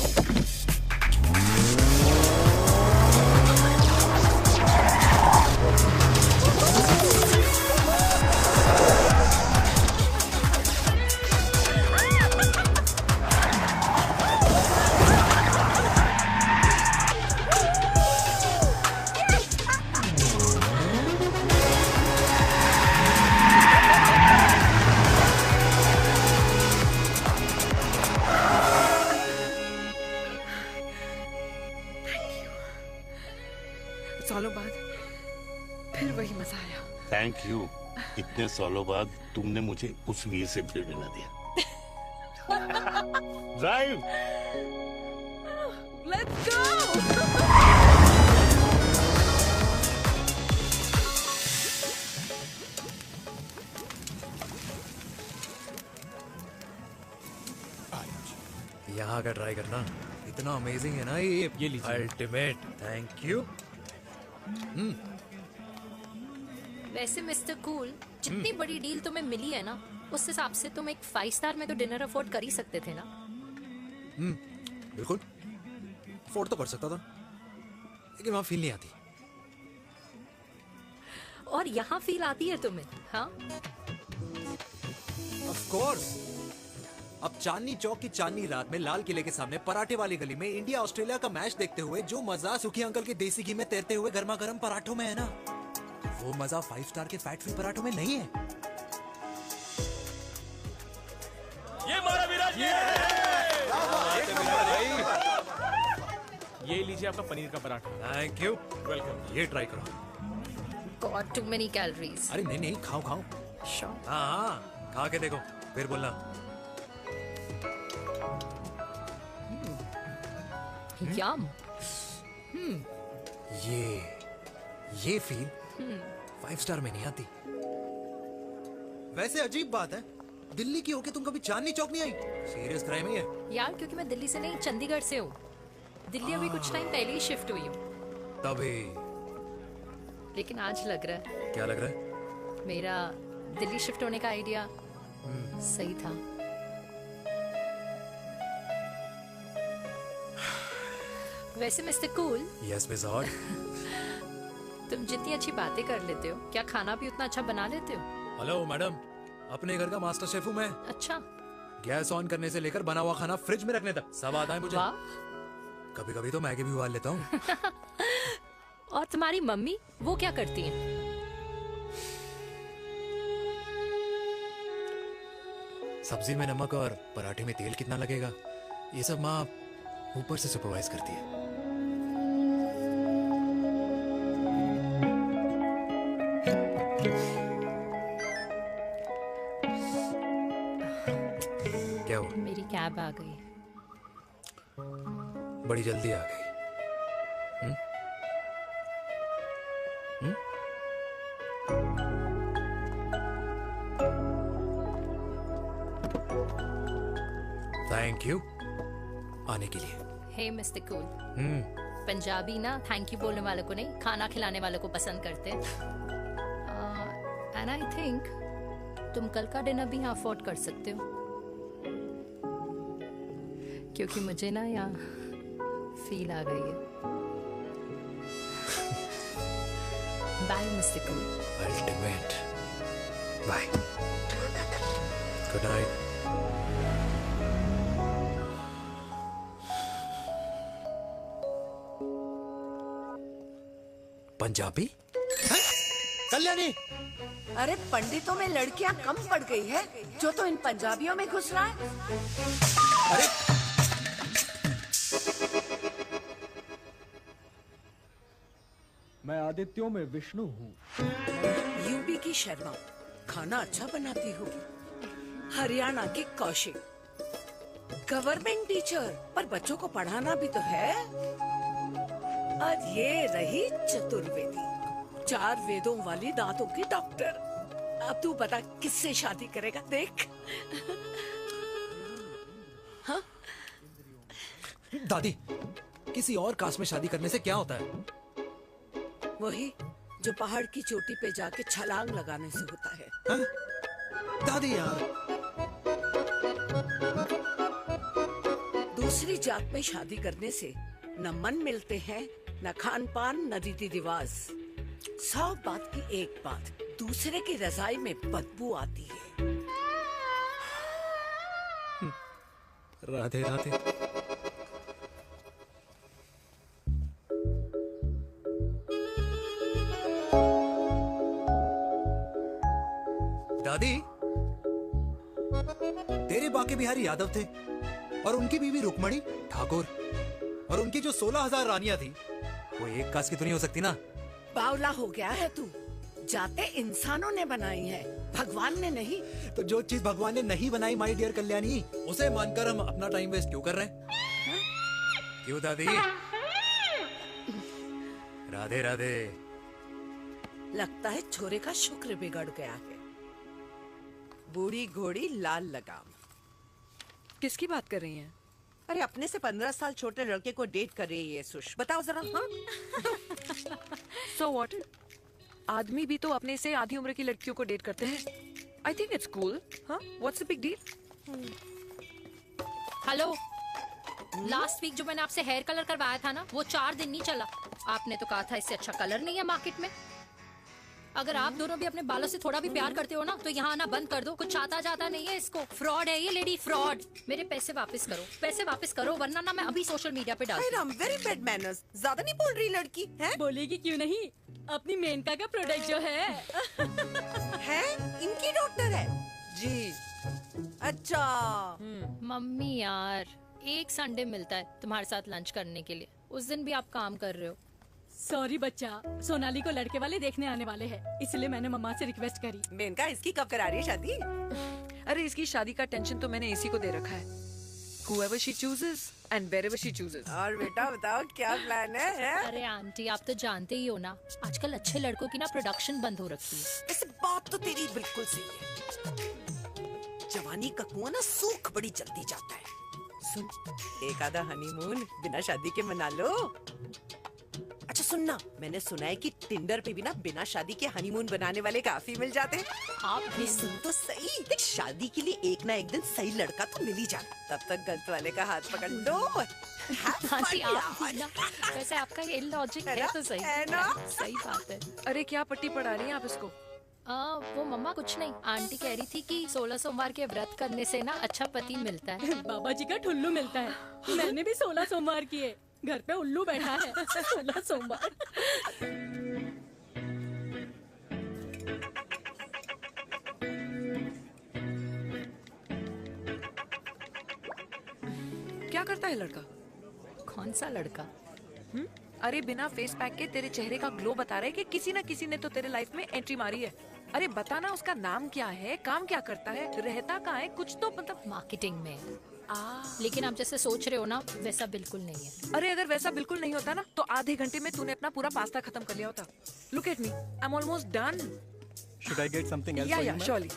सालों बाद फिर वही मजा आया। Thank you. इतने सालों बाद तुमने मुझे उस वीर से भी मिला दिया। ड्राइव। Let's go. यहाँ का ट्राई करना, इतना अमेजिंग है ना ये लीजिए। Ultimate, thank you. वैसे मिस्टर कूल, जितनी बड़ी डील तुम्हें मिली है ना, उस हिसाब से तुम एक 5 स्टार में तो डिनर अफोर्ड कर ही सकते थे ना। बिल्कुल, अफोर्ड तो कर सकता था, लेकिन वहां फील नहीं आती। और यहाँ फील आती है तुम्हें? हाँ, ऑफ कोर्स। अब चांदनी चौक की चांदनी रात में लाल किले के सामने पराठे वाली गली में इंडिया ऑस्ट्रेलिया का मैच देखते हुए जो मजा सुखी अंकल के देसी घी में तैरते हुए गर्मा गर्म पराठों में है ना, वो मजा 5 स्टार के फैट फ्री पराठों में नहीं है। ये मारा विराज। ये लीजिए आपका पनीर का पराठा। Thank you, welcome. ये ट्राई करो। Got too many calories. अरे नहीं नहीं, खाओ खाओ। श्योर। हाँ, खा के देखो फिर बोलना। यम। ये फील 5 स्टार में नहीं आती। वैसे अजीब बात है, दिल्ली की होके तुम कभी चांदनी चौक नहीं आई? सीरियस क्राइम ही है यार, क्योंकि मैं दिल्ली से नहीं, चंडीगढ़ से हूँ। दिल्ली अभी कुछ टाइम पहले ही शिफ्ट हुई हूँ। तभी। लेकिन आज लग रहा है क्या लग रहा है? मेरा दिल्ली शिफ्ट होने का आइडिया सही था। वैसे mister cool, yes miss hot. तुम जितनी अच्छी बातें कर लेते हो, क्या खाना भी उतना अच्छा बना लेते हो? हेलो मैडम, अपने घर का मास्टर शेफ हूँ मैं। अच्छा। गैस ऑन करने से लेकर बना हुआ खाना फ्रिज में रखने तक सब आता है मुझे। कभी कभी तो मैगी भी उबाल लेता हूँ। और तुम्हारी मम्मी, वो क्या करती हैं? सब्जी में नमक और पराठे में तेल कितना लगेगा, ये सब माँ ऊपर से सुपरवाइज करती है। क्या हुआ? मेरी कैब आ गई। बड़ी जल्दी आ गई। थैंक यू आने के लिए। हे मिस्टर कूल, पंजाबी ना थैंक यू बोलने वालों को नहीं, खाना खिलाने वालों को पसंद करते हैं। एंड आई थिंक तुम कल का डिनर भी यहाँ अफोर्ड कर सकते हो, क्योंकि मुझे ना यहाँ फील आ गई है। Bye mister cool. Ultimate. Bye. Good night. Punjabi? Kalyani, अरे पंडितों में लड़कियां कम पड़ गई है जो तो इन पंजाबियों में घुस रहा है। अरे मैं आदित्यों में विष्णु हूँ। यूपी की शर्मा, खाना अच्छा बनाती होगी। हरियाणा के कौशिक, गवर्नमेंट टीचर, पर बच्चों को पढ़ाना भी तो है। और ये रही चतुर्वेदी, 4 वेदों वाली दांतों की डॉक्टर। अब तू बता किससे शादी करेगा? देख। हाँ? दादी, किसी और कास्ट में शादी करने से क्या होता है? वही जो पहाड़ की चोटी पे जाके छलांग लगाने से होता है। हा? दादी यार, दूसरी जात में शादी करने से न मन मिलते हैं, न खान पान, न रीति रिवाज। 100 बात की एक बात, दूसरे की रजाई में बदबू आती है। राधे राधे। दादी, तेरे बाके बिहारी यादव थे और उनकी बीवी रुक्मणी ठाकुर, और उनकी जो 16,000 रानियां थी वो एक कास्ट की तो नहीं हो सकती ना। बावला हो गया है तू। जाते इंसानों ने बनाई है, भगवान ने नहीं। तो जो चीज भगवान ने नहीं बनाई माय डियर कल्याणी, उसे मानकर हम अपना टाइम वेस्ट क्यों कर रहे हैं? क्यों दादी? राधे राधे। लगता है छोरे का शुक्र बिगड़ गया है। बूढ़ी घोड़ी लाल लगाम। किसकी बात कर रही हैं? अरे अपने से 15 साल छोटे लड़के को डेट कर रही है ये सुश। बताओ जरा। हाँ? So what? आदमी भी तो अपने से आधी उम्र की लड़कियों को डेट करते हैं। I think it's cool. हाँ? What's the big deal? Hello, last week जो मैंने आपसे हेयर कलर करवाया था ना, वो 4 दिन नहीं चला। आपने तो कहा था इससे अच्छा कलर नहीं है मार्केट में। अगर आप दोनों भी अपने बालों से थोड़ा भी प्यार करते हो ना, तो यहाँ आना बंद कर दो। कुछ आता जाता नहीं है इसको। फ्रॉड है ये लेडी, फ्रॉड। मेरे पैसे वापस करो, पैसे वापस करो, वरना ना मैं अभी सोशल मीडिया पे डालती हूँ। Very bad manners. ज्यादा नहीं बोल रही लड़की है? बोलेगी क्यों नहीं? अपनी मेनका का प्रोडक्ट जो है है इनकी डॉक्टर है जी। अच्छा मम्मी यार, एक संडे मिलता है तुम्हारे साथ लंच करने के लिए, उस दिन भी आप काम कर रहे हो। सॉरी बच्चा, सोनाली को लड़के वाले देखने आने वाले हैं, इसलिए मैंने मम्मा से रिक्वेस्ट करी। मेनका, इसकी कब करा रही है शादी? अरे इसकी शादी का टेंशन तो मैंने इसी को दे रखा है। Whoever she chooses and wherever she chooses. और बेटा बताओ क्या प्लान है? अरे आंटी, आप तो जानते ही हो ना, आजकल अच्छे लड़कों की ना प्रोडक्शन बंद हो रखी है। वैसे बात तो तेरी बिल्कुल सही है। जवानी का कुआं ना सूख बड़ी जल्दी जाता है। सुन, एक आधा हनीमून बिना शादी के मना लो। अच्छा सुनना, मैंने सुना है कि टिंडर पे भी ना बिना शादी के हनीमून बनाने वाले काफी मिल जाते हैं। आप भी सुन तो सही, देख शादी के लिए एक ना एक दिन सही लड़का तो मिल ही जाता, तब तक गलत वाले का हाथ पकड़ लो। हाँ जी, आप भी ना, वैसे आपका ये लॉजिक है तो सही है ना, सही बात है। अरे क्या पट्टी पढ़ा रही हैं आप इसको? वो मम्मा कुछ नहीं, आंटी कह रही थी कि 16 सोमवार के व्रत करने से ना अच्छा पति मिलता है। बाबा जी का ठुल्लू मिलता है। मैंने भी 16 सोमवार किए, घर पे उल्लू बैठा है। 16 सोमवार। क्या करता है लड़का? कौन सा लड़का? अरे बिना फेस पैक के तेरे चेहरे का ग्लो बता रहे कि किसी ना किसी ने तो तेरे लाइफ में एंट्री मारी है। अरे बताना उसका नाम क्या है, काम क्या करता है, रहता कहाँ है, कुछ तो मतलब। मार्केटिंग में। लेकिन आप जैसे सोच रहे हो ना, वैसा बिल्कुल नहीं है। अरे अगर वैसा बिल्कुल नहीं होता ना तो आधे घंटे में तूने अपना पूरा पास्ता खत्म कर लिया होता। Look at me, I am almost done. Should I get something else for you, Yeah, ma'am? surely.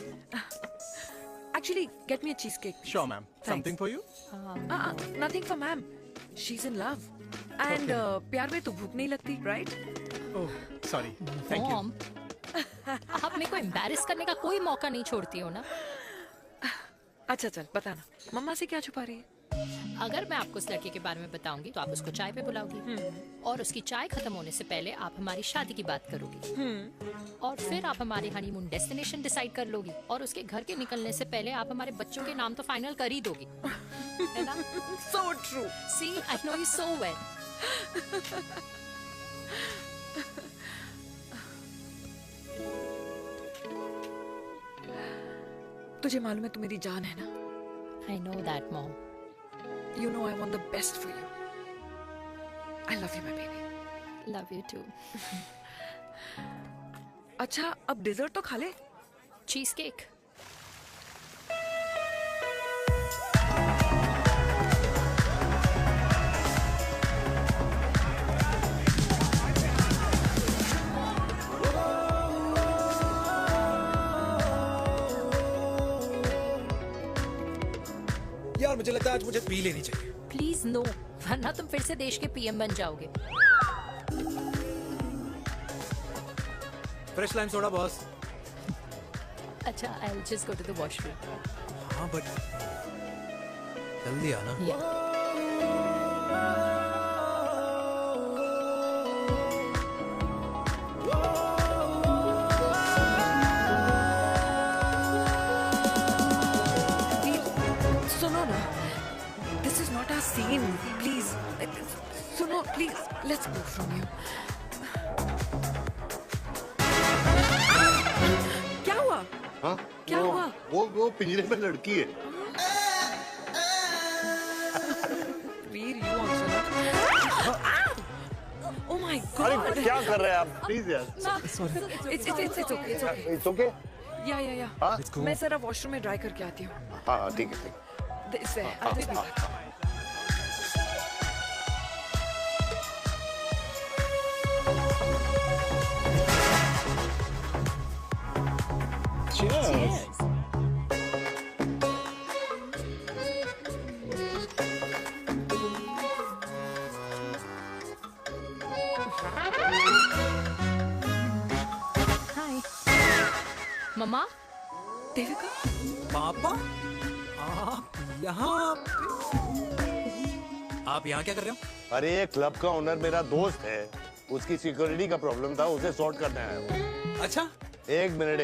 Actually, get me a cheesecake. Sure, ma'am. Something for you? Nothing for ma'am. She's in love. And प्यार में तो भूख नहीं लगती, right? Oh, sorry. Thank you. Mom, आप मेरे को embarrass करने का कोई मौका नहीं छोड़ती हो ना। अच्छा चल बताना, मम्मा से क्या छुपा रही है? अगर मैं आपको उस लड़के के बारे में बताऊंगी तो आप उसको चाय पे बुलाओगी, और उसकी चाय खत्म होने से पहले आप हमारी शादी की बात करोगी, और फिर आप हमारे हनीमून डेस्टिनेशन डिसाइड कर लोगी, और उसके घर के निकलने से पहले आप हमारे बच्चों के नाम तो फाइनल कर ही दोगी, है ना? So true. See, I know you so well. तुझे मालूम है तू मेरी जान है ना? I know that, Mom. You know I want the best for you. I love you, my baby. Love you too. अच्छा अब डिजर्ट तो खा ले। Cheese cake. यार मुझे लगता है आज मुझे पी लेनी चाहिए। प्लीज नो, वरना तुम फिर से देश के पीएम बन जाओगे। Fresh lime soda boss. अच्छा, I'll just go to the washroom. हाँ बट जल्दी आना। सुनो ना, this is not our scene. Please, सुनो please, let's go from here. क्या हुआ? हाँ? क्या हुआ? वो पिंजरे में लड़की है। वीर, you also ना? Oh my God! अरे क्या कर रहे हैं आप? Please यार। It's okay. It's okay? या हाँ? मैं जरा वॉशरूम में ड्राई करके आती हूँ। हाँ ठीक है। This है, I'll be back. Cheers. हाय मम्मा। देविका, पापा, आप यहाँ क्या कर रहे हो? अरे ये क्लब का ओनर मेरा दोस्त है, उसकी सिक्योरिटी का प्रॉब्लम था, उसे सॉर्ट करने आया हूँ। अच्छा, एक मिनट।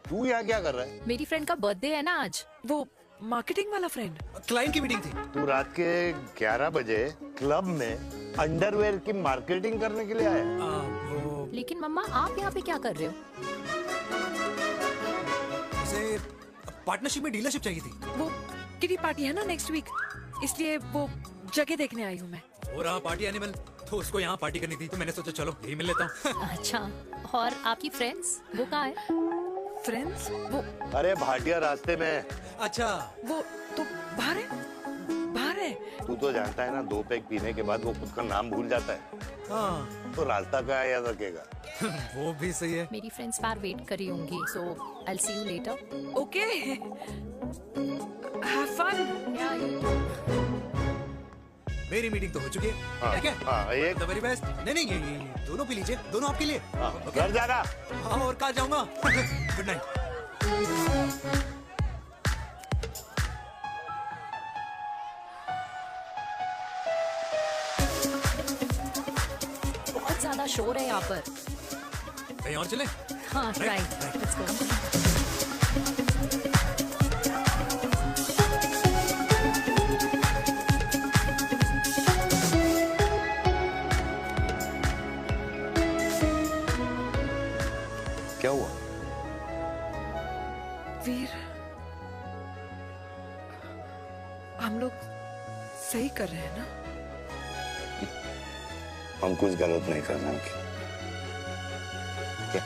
तू यहाँ क्या कर रहा है? मेरी फ्रेंड का बर्थडे है ना आज। वो मार्केटिंग वाला फ्रेंड। क्लाइंट की मीटिंग थी। तू रात के 11 बजे क्लब में अंडरवेयर की मार्केटिंग करने के लिए आया? लेकिन मम्मा आप यहाँ पे क्या कर रहे हो? उसे पार्टनरशिप में डीलरशिप चाहिए थी। वो किटी पार्टी है ना नेक्स्ट वीक, इसलिए वो जगह देखने आई हूँ मैं। वो रहा पार्टी एनिमल, तो उसको यहाँ पार्टी करनी थी, तो मैंने सोचा चलो यही मिल लेता हूँ। अच्छा, और आपकी फ्रेंड्स वो कहाँ है? फ्रेंड्स वो अरे भाटिया रास्ते में। अच्छा, वो तो बाहर है। तू तो जानता है ना, 2 पैक पीने के बाद वो खुद का नाम भूल जाता है। हाँ। तो रास्ता का याद रखेगा। वो भी सही है। मेरी फ्रेंड्स बाहर वेट कर रही होंगी, so I'll see you later. Okay. Have fun. Yeah, you too. मेरी मीटिंग तो हो चुकी है। हाँ, ठीक है? हाँ, एक- द वेरी बेस्ट। नहीं ये दोनों पी लीजिए, दोनों आपके लिए। ओके? घर जाना। हाँ, और कहाँ जाऊंगा? Good night. बहुत ज्यादा शोर है यहाँ पर। कहीं और चले? हाँ, राइट, लेट्स गो। क्या हुआ? वीर, हम लोग सही कर रहे हैं ना? हम कुछ गलत नहीं कर रहे हैं। क्या?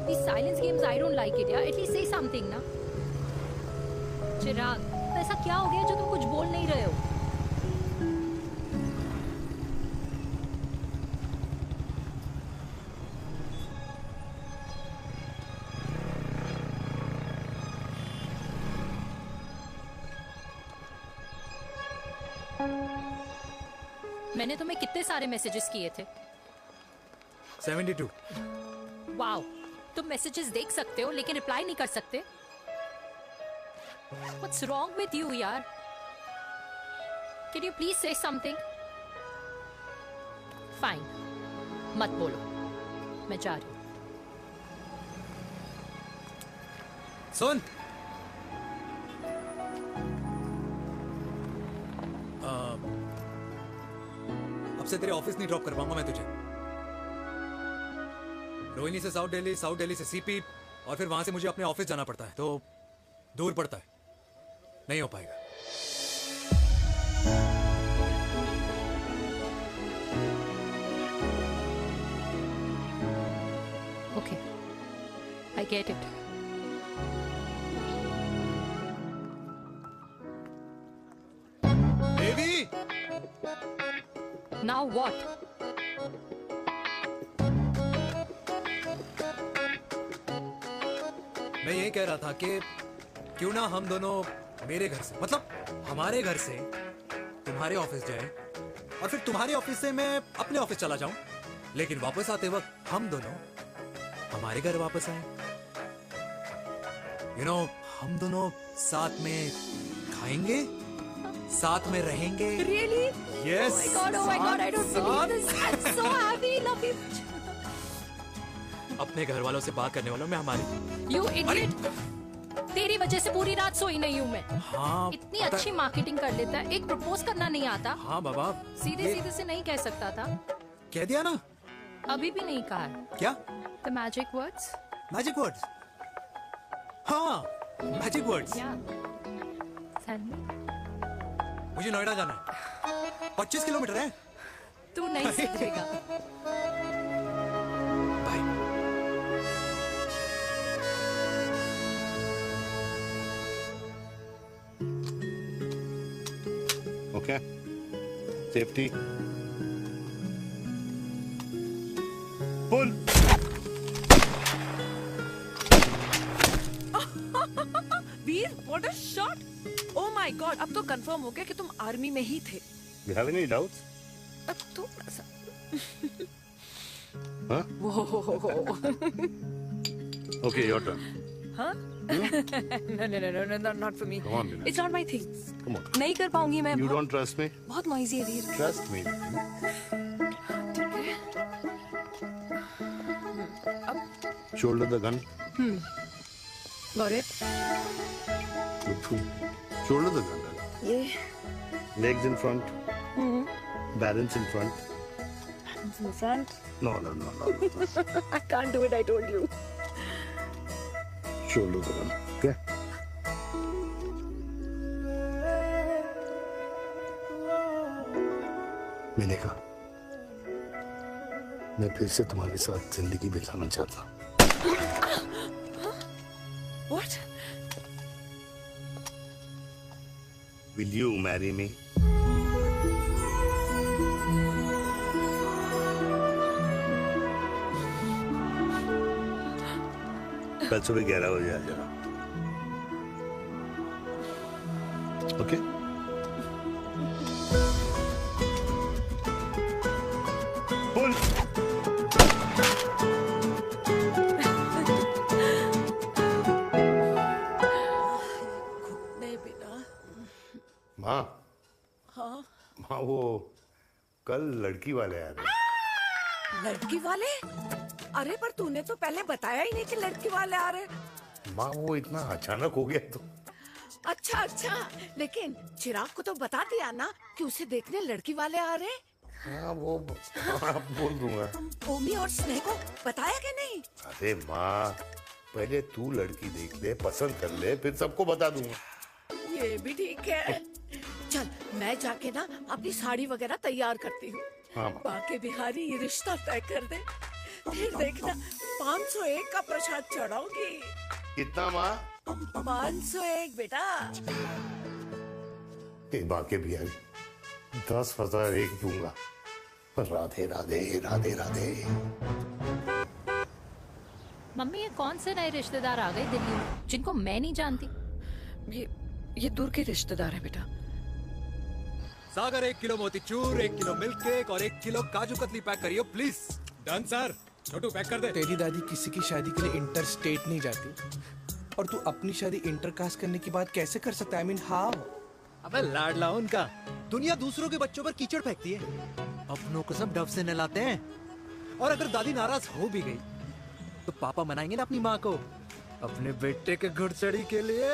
These silence games, I don't like it, yeah. At least say something, ना. चिराग, ऐसा क्या हो गया जो तुम कुछ बोल नहीं रहे हो? मैंने तुम्हें कितने सारे मैसेजेस किए थे? 72। वाओ, तुम मैसेजेस देख सकते हो लेकिन रिप्लाई नहीं कर सकते? What's wrong with you, यार? Can you please say something? Fine, मत बोलो, मैं जा रही हूँ। सुन, अब से तेरे ऑफिस नहीं ड्रॉप कर पाऊंगा मैं तुझे। रोहिणी से साउथ दिल्ली से सीपी, और फिर वहां से मुझे अपने ऑफिस जाना पड़ता है, तो दूर पड़ता है, नहीं हो पाएगा। Okay, I get it. Devi! Now what? मैं यही कह रहा था कि क्यों ना हम दोनों मेरे घर से, मतलब हमारे घर से तुम्हारे ऑफिस जाए, और फिर तुम्हारे ऑफिस से मैं अपने ऑफिस चला जाऊं, लेकिन वापस आते वक्त हम दोनों हमारे घर वापस आए। यू नो, हम दोनों साथ में खाएंगे, साथ में रहेंगे। Really? Yes. Oh my God, I don't believe this. I'm so happy, love you. अपने घर वालों से बात करने वालों में हमारी। You idiot. तेरी वजह से पूरी रात सोई नहीं हूँ मैं। हाँ, इतनी अच्छी मार्केटिंग कर लेता है, एक प्रपोज करना नहीं आता। हाँ बाबा, सीधे सीधे से नहीं कह सकता था। कह दिया ना। अभी भी नहीं कहा है। क्या? The magic words. Magic words? हाँ, magic words. Yeah. Tell me. मुझे नोएडा जाना है, 25 किलोमीटर है। तू नहीं सीखेगा। Okay. Safety. Pull. Veer, what a shot! Oh my God, अब तो कंफर्म हो गया कि तुम आर्मी में ही थे। You have any doubts? अब थोड़ा सा। Huh? Okay, your turn. हाँ? No, not for me. Come on, Dina. It's not my thing. Come on. नहीं कर पाऊंगी मैं। You don't trust me? बहुत नॉइजी है वीर। Trust me. ठीक है। Shoulder the gun. गौरे शोल्डर तक डाल, ये legs in front, balance in front. in front. No. I can't do it, I told you. Shoulder तक डाल, okay? मैंने कहा मैं फिर से तुम्हारे साथ जिंदगी बिताना चाहता हूँ। What? Will you marry me? कल सुबह 11 बजे आ जाना। ओके? बोल। नहीं बेटा। माँ, हाँ माँ वो कल लड़की वाले आ रहे। लड़की वाले? अरे पर तूने तो पहले बताया ही नहीं कि लड़की वाले आ रहे। माँ वो इतना अचानक हो गया तो। अच्छा अच्छा, लेकिन चिराग को तो बता दिया ना कि उसे देखने लड़की वाले आ रहे। हाँ वो बोल दूंगा। ओमी और स्नेह को बताया कि नहीं? अरे माँ पहले तू लड़की देख ले, पसंद कर ले, फिर सबको बता दूंगा। ये भी ठीक है। चल मैं जाके ना अपनी साड़ी वगैरह तैयार करती हूँ। हाँ बाके बिहारी ये रिश्ता तय कर दे, फिर देखना 501 का प्रसाद चढ़ाऊंगी। कितना माँ? 501 बेटा। बाके बिहारी 10,001 दूंगा। राधे राधे राधे राधे। मम्मी ये कौन से नए रिश्तेदार आ गए दिल्ली में जिनको मैं नहीं जानती? ये दूर के रिश्तेदार है बेटा। Sagar 1 kilo motichoor, 1 kilo milk cake और 1 किलो काजू कतली पैक करियो please. Done sir. Chhotu pack कर दे। तेरी दादी किसी की शादी के लिए इंटर स्टेट नहीं जाती, और तू अपनी शादी इंटर कास्ट करने की बात कैसे कर सकता है? I mean, how? अबे लाडला उनका। दुनिया दूसरों के बच्चों पर कीचड़ फेंकती है, अपनों को सब डब से नहलाते हैं। और अगर दादी नाराज हो भी गई तो पापा मनाएंगे ना अपनी माँ को अपने बेटे के घुड़चड़ी के लिए।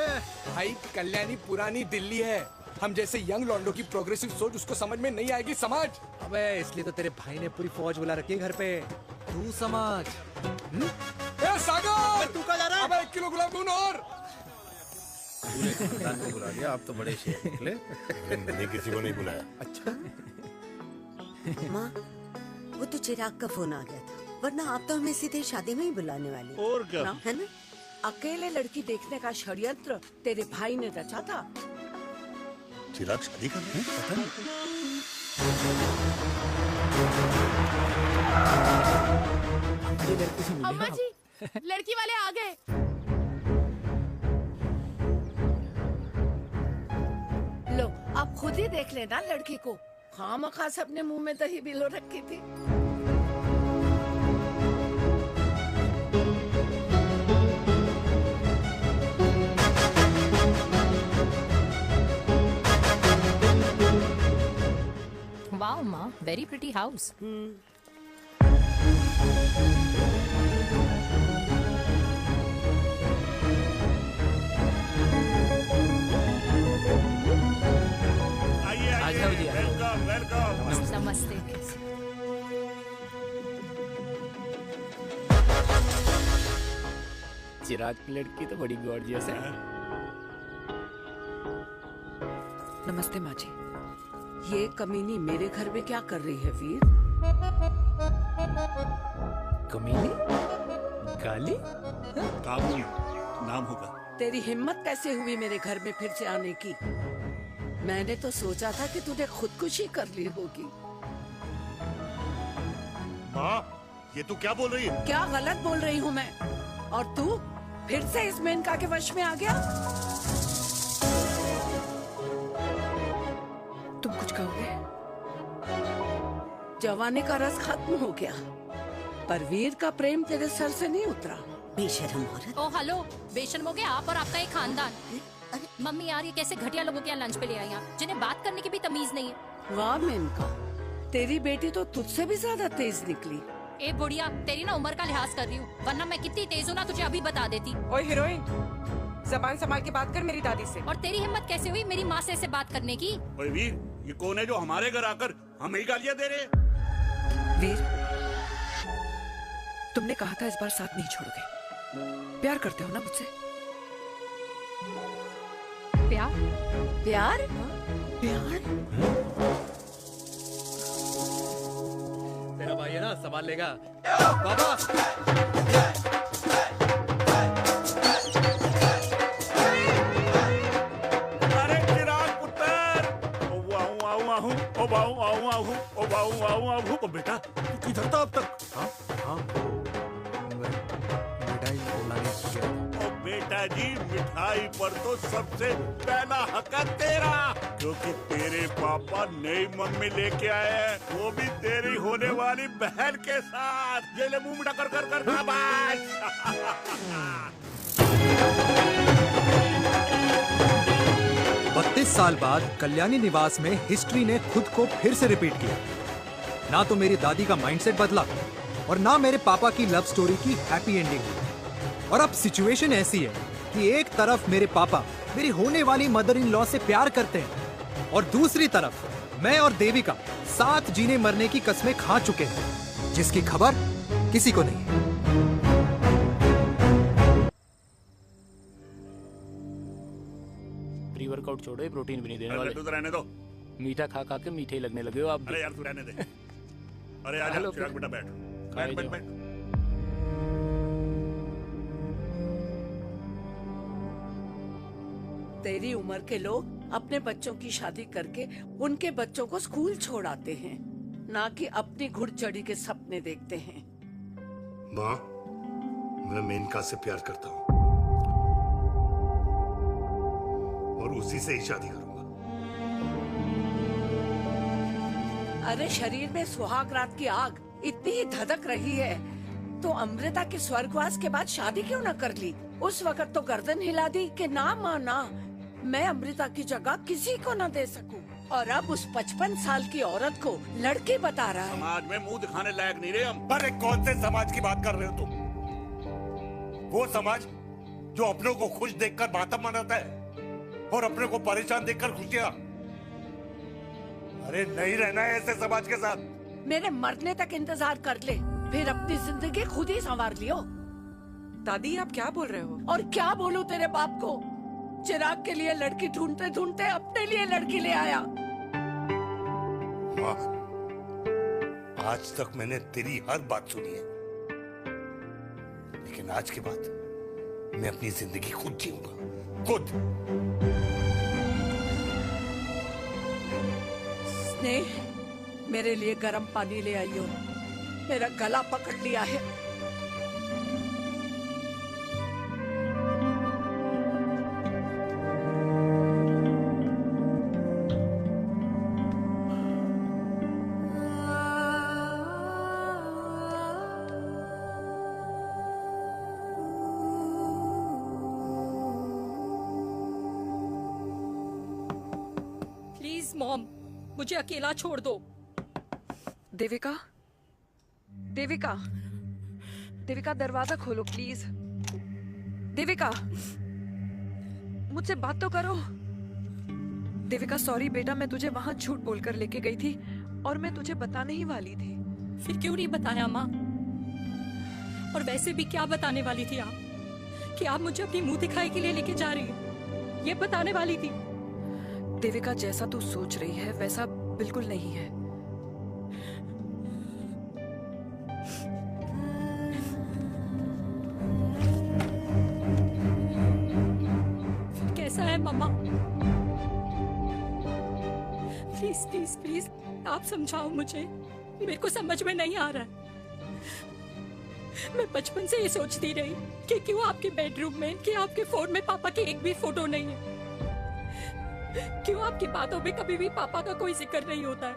भाई कल्याणी पुरानी दिल्ली है, हम जैसे यंग लॉन्डो की प्रोग्रेसिव सोच उसको समझ में नहीं आएगी। समझ। अबे इसलिए तो तेरे भाई ने पूरी फौज बुला रखी है घर पे, तू समझ। ए सागर, तू कहाँ जा रहा है? अबे 1 किलो गुलाब जामुन और। पूरे खानदान को बुला लिया, आप तो बड़े शेर निकले। मैंने किसी को नहीं बुलाया। अच्छा माँ वो तो चिराग का फोन आ गया था, वरना आप तो हमें सीधे शादी में ही बुलाने वाली। और क्या? है ना? अकेले लड़की देखने का षड्यंत्र तेरे भाई ने रचा था। चिराग शादी कर रहे हैं? पता नहीं। अम्मा जी, लड़की वाले आ गए। लो आप खुद ही देख लेना लड़की को। खामखा से अपने मुंह में दही बिलो रखी थी। वाओ माँ, very pretty house. Welcome welcome. नमस्ते। चिराग की लड़की तो बड़ी गॉर्जियस है। नमस्ते माँ जी। ये कमीनी मेरे घर में क्या कर रही है वीर? कमीनी? गाली? काबू नाम होगा। तेरी हिम्मत कैसे हुई मेरे घर में फिर से आने की? मैंने तो सोचा था कि तूने खुदकुशी कर ली होगी। माँ ये तू क्या बोल रही है? क्या गलत बोल रही हूँ मैं? और तू फिर से इस मेनका के वश में आ गया? तुम कुछ कहोगे? जवानी का रस खत्म हो गया, पर वीर का प्रेम तेरे सर से नहीं उतरा। बेशरम औरत। ओ हेलो, बेशर्म हो गए आप और आपका एक खानदान। मम्मी यार ये कैसे घटिया लोगों के यहाँ लंच पे ले आई हैं, जिन्हें बात करने की भी तमीज नहीं है। वाह मेनका, तेरी बेटी तो तुझसे भी ज्यादा तेज निकली। ए बुढ़िया, तेरी ना उम्र का लिहाज कर रही हूँ, वरना मैं कितनी तेज हूँ ना तुझे अभी बता देती। ओए हीरोइन, जबान संभाल के बात कर मेरी दादी से। और तेरी हिम्मत कैसे हुई मेरी माँ से ऐसे बात करने की? ओए वीर, ये कौन है जो हमारे घर आकर हमें ही गालियाँ दे रहे हैं? वीर, तुमने कहा था इस बार साथ नहीं छोड़ोगे। प्यार करते हो ना मुझसे? प्यार? प्यार? प्यार? तेरा भाई है ना, संभाल लेगा। बाबा अरे चिराग पुत्र, ओ बाऊ बेटा, तू किधर था अब तक? मिठाई लाने गया। ओ बेटा जी, मिठाई पर तो सबसे पहला हक है तेरा, क्योंकि तेरे पापा नई मम्मी लेके आए हैं, वो भी तेरी होने वाली बहन के साथ। ये ले मुंह मीठा कर कर कर शाबाश। 32 साल बाद कल्याणी निवास में हिस्ट्री ने खुद को फिर से रिपीट किया। ना तो मेरी दादी का माइंडसेट बदला और ना मेरे पापा की लव स्टोरी की हैप्पी एंडिंग। और अब सिचुएशन ऐसी है कि एक तरफ मेरे पापा मेरी होने वाली मदर इन लॉ से प्यार करते हैं और दूसरी तरफ मैं और देविका साथ जीने मरने की कस्में खा चुके हैं, जिसकी खबर किसी को नहीं है। प्री वर्कआउट छोड़ो, ये प्रोटीन भी नहीं देने वाले। तू तो रहने दो, मीठा खा खा के मीठे ही लगने लगे हो आप भी। अरे यार तू रहने दे। अरे आजा चिराग बेटा, बैठ बैठ बैठ बैठ। तेरी उम्र के लोग अपने बच्चों की शादी करके उनके बच्चों को स्कूल छोड़ाते हैं, ना कि अपनी घुड़चढ़ी के सपने देखते हैं। माँ, मैं मेनका से प्यार करता हूँ और उसी से ही शादी करूंगा। अरे शरीर में सुहाग रात की आग इतनी ही धधक रही है तो अमृता के स्वर्गवास के बाद शादी क्यों न कर ली? उस वक्त तो गर्दन हिला दी कि ना माँ ना, मैं अमृता की जगह किसी को न दे सकूं। और अब उस 55 साल की औरत को लड़के बता रहा है। समाज में मुंह दिखाने लायक नहीं रहे हम। अरे कौन से समाज की बात कर रहे हो तुम? वो समाज जो अपनों को खुश देखकर मातम मनाता है और अपने को परेशान देखकर खुशियां। अरे नहीं रहना है ऐसे समाज के साथ। मेरे मरने तक इंतजार कर ले, फिर अपनी जिंदगी खुद ही संवार लियो। दादी आप क्या बोल रहे हो? और क्या बोलूं तेरे बाप को? चिराग के लिए लड़की ढूंढते ढूंढते अपने लिए लड़की ले आया। माँ, आज तक मैंने तेरी हर बात सुनी है, लेकिन आज के बाद मैं अपनी जिंदगी खुद जीऊंगा, खुद। स्नेह, मेरे लिए गर्म पानी ले आइयो, मेरा गला पकड़ लिया है। प्लीज मॉम, मुझे अकेला छोड़ दो। देविका, देविका, देविका दरवाजा खोलो प्लीज। देविका, मुझसे बात तो करो। देविका सॉरी बेटा, मैं तुझे वहां झूठ बोलकर लेके गई थी और मैं तुझे बताने ही वाली थी। फिर क्यों नहीं बताया माँ? और वैसे भी क्या बताने वाली थी आप? कि आप मुझे अपनी मुंह दिखाई के लिए लेके जा रही हो, ये बताने वाली थी। देविका जैसा तू सोच रही है वैसा बिल्कुल नहीं है। फिर कैसा है मम्मा? प्लीज प्लीज प्लीज आप समझाओ मुझे, मेरे को समझ में नहीं आ रहा है। मैं बचपन से ये सोचती रही कि क्यों आपके बेडरूम में, कि आपके फोन में पापा की एक भी फोटो नहीं है, क्यों आपकी बातों में कभी भी पापा का कोई जिक्र नहीं होता है,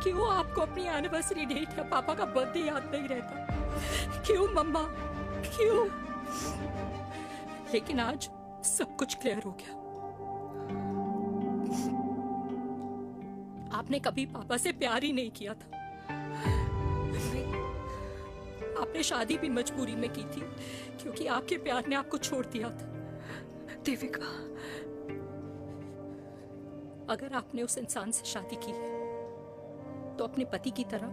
क्यों आपको अपनी एनिवर्सरी डेट या पापा का बर्थडे याद नहीं रहता, क्यों मम्मा क्यों? लेकिन आज सब कुछ क्लियर हो गया। आपने कभी पापा से प्यार ही नहीं किया था। आपने शादी भी मजबूरी में की थी क्योंकि आपके प्यार ने आपको छोड़ दिया था। देविका, अगर आपने उस इंसान से शादी की है तो अपने पति की तरह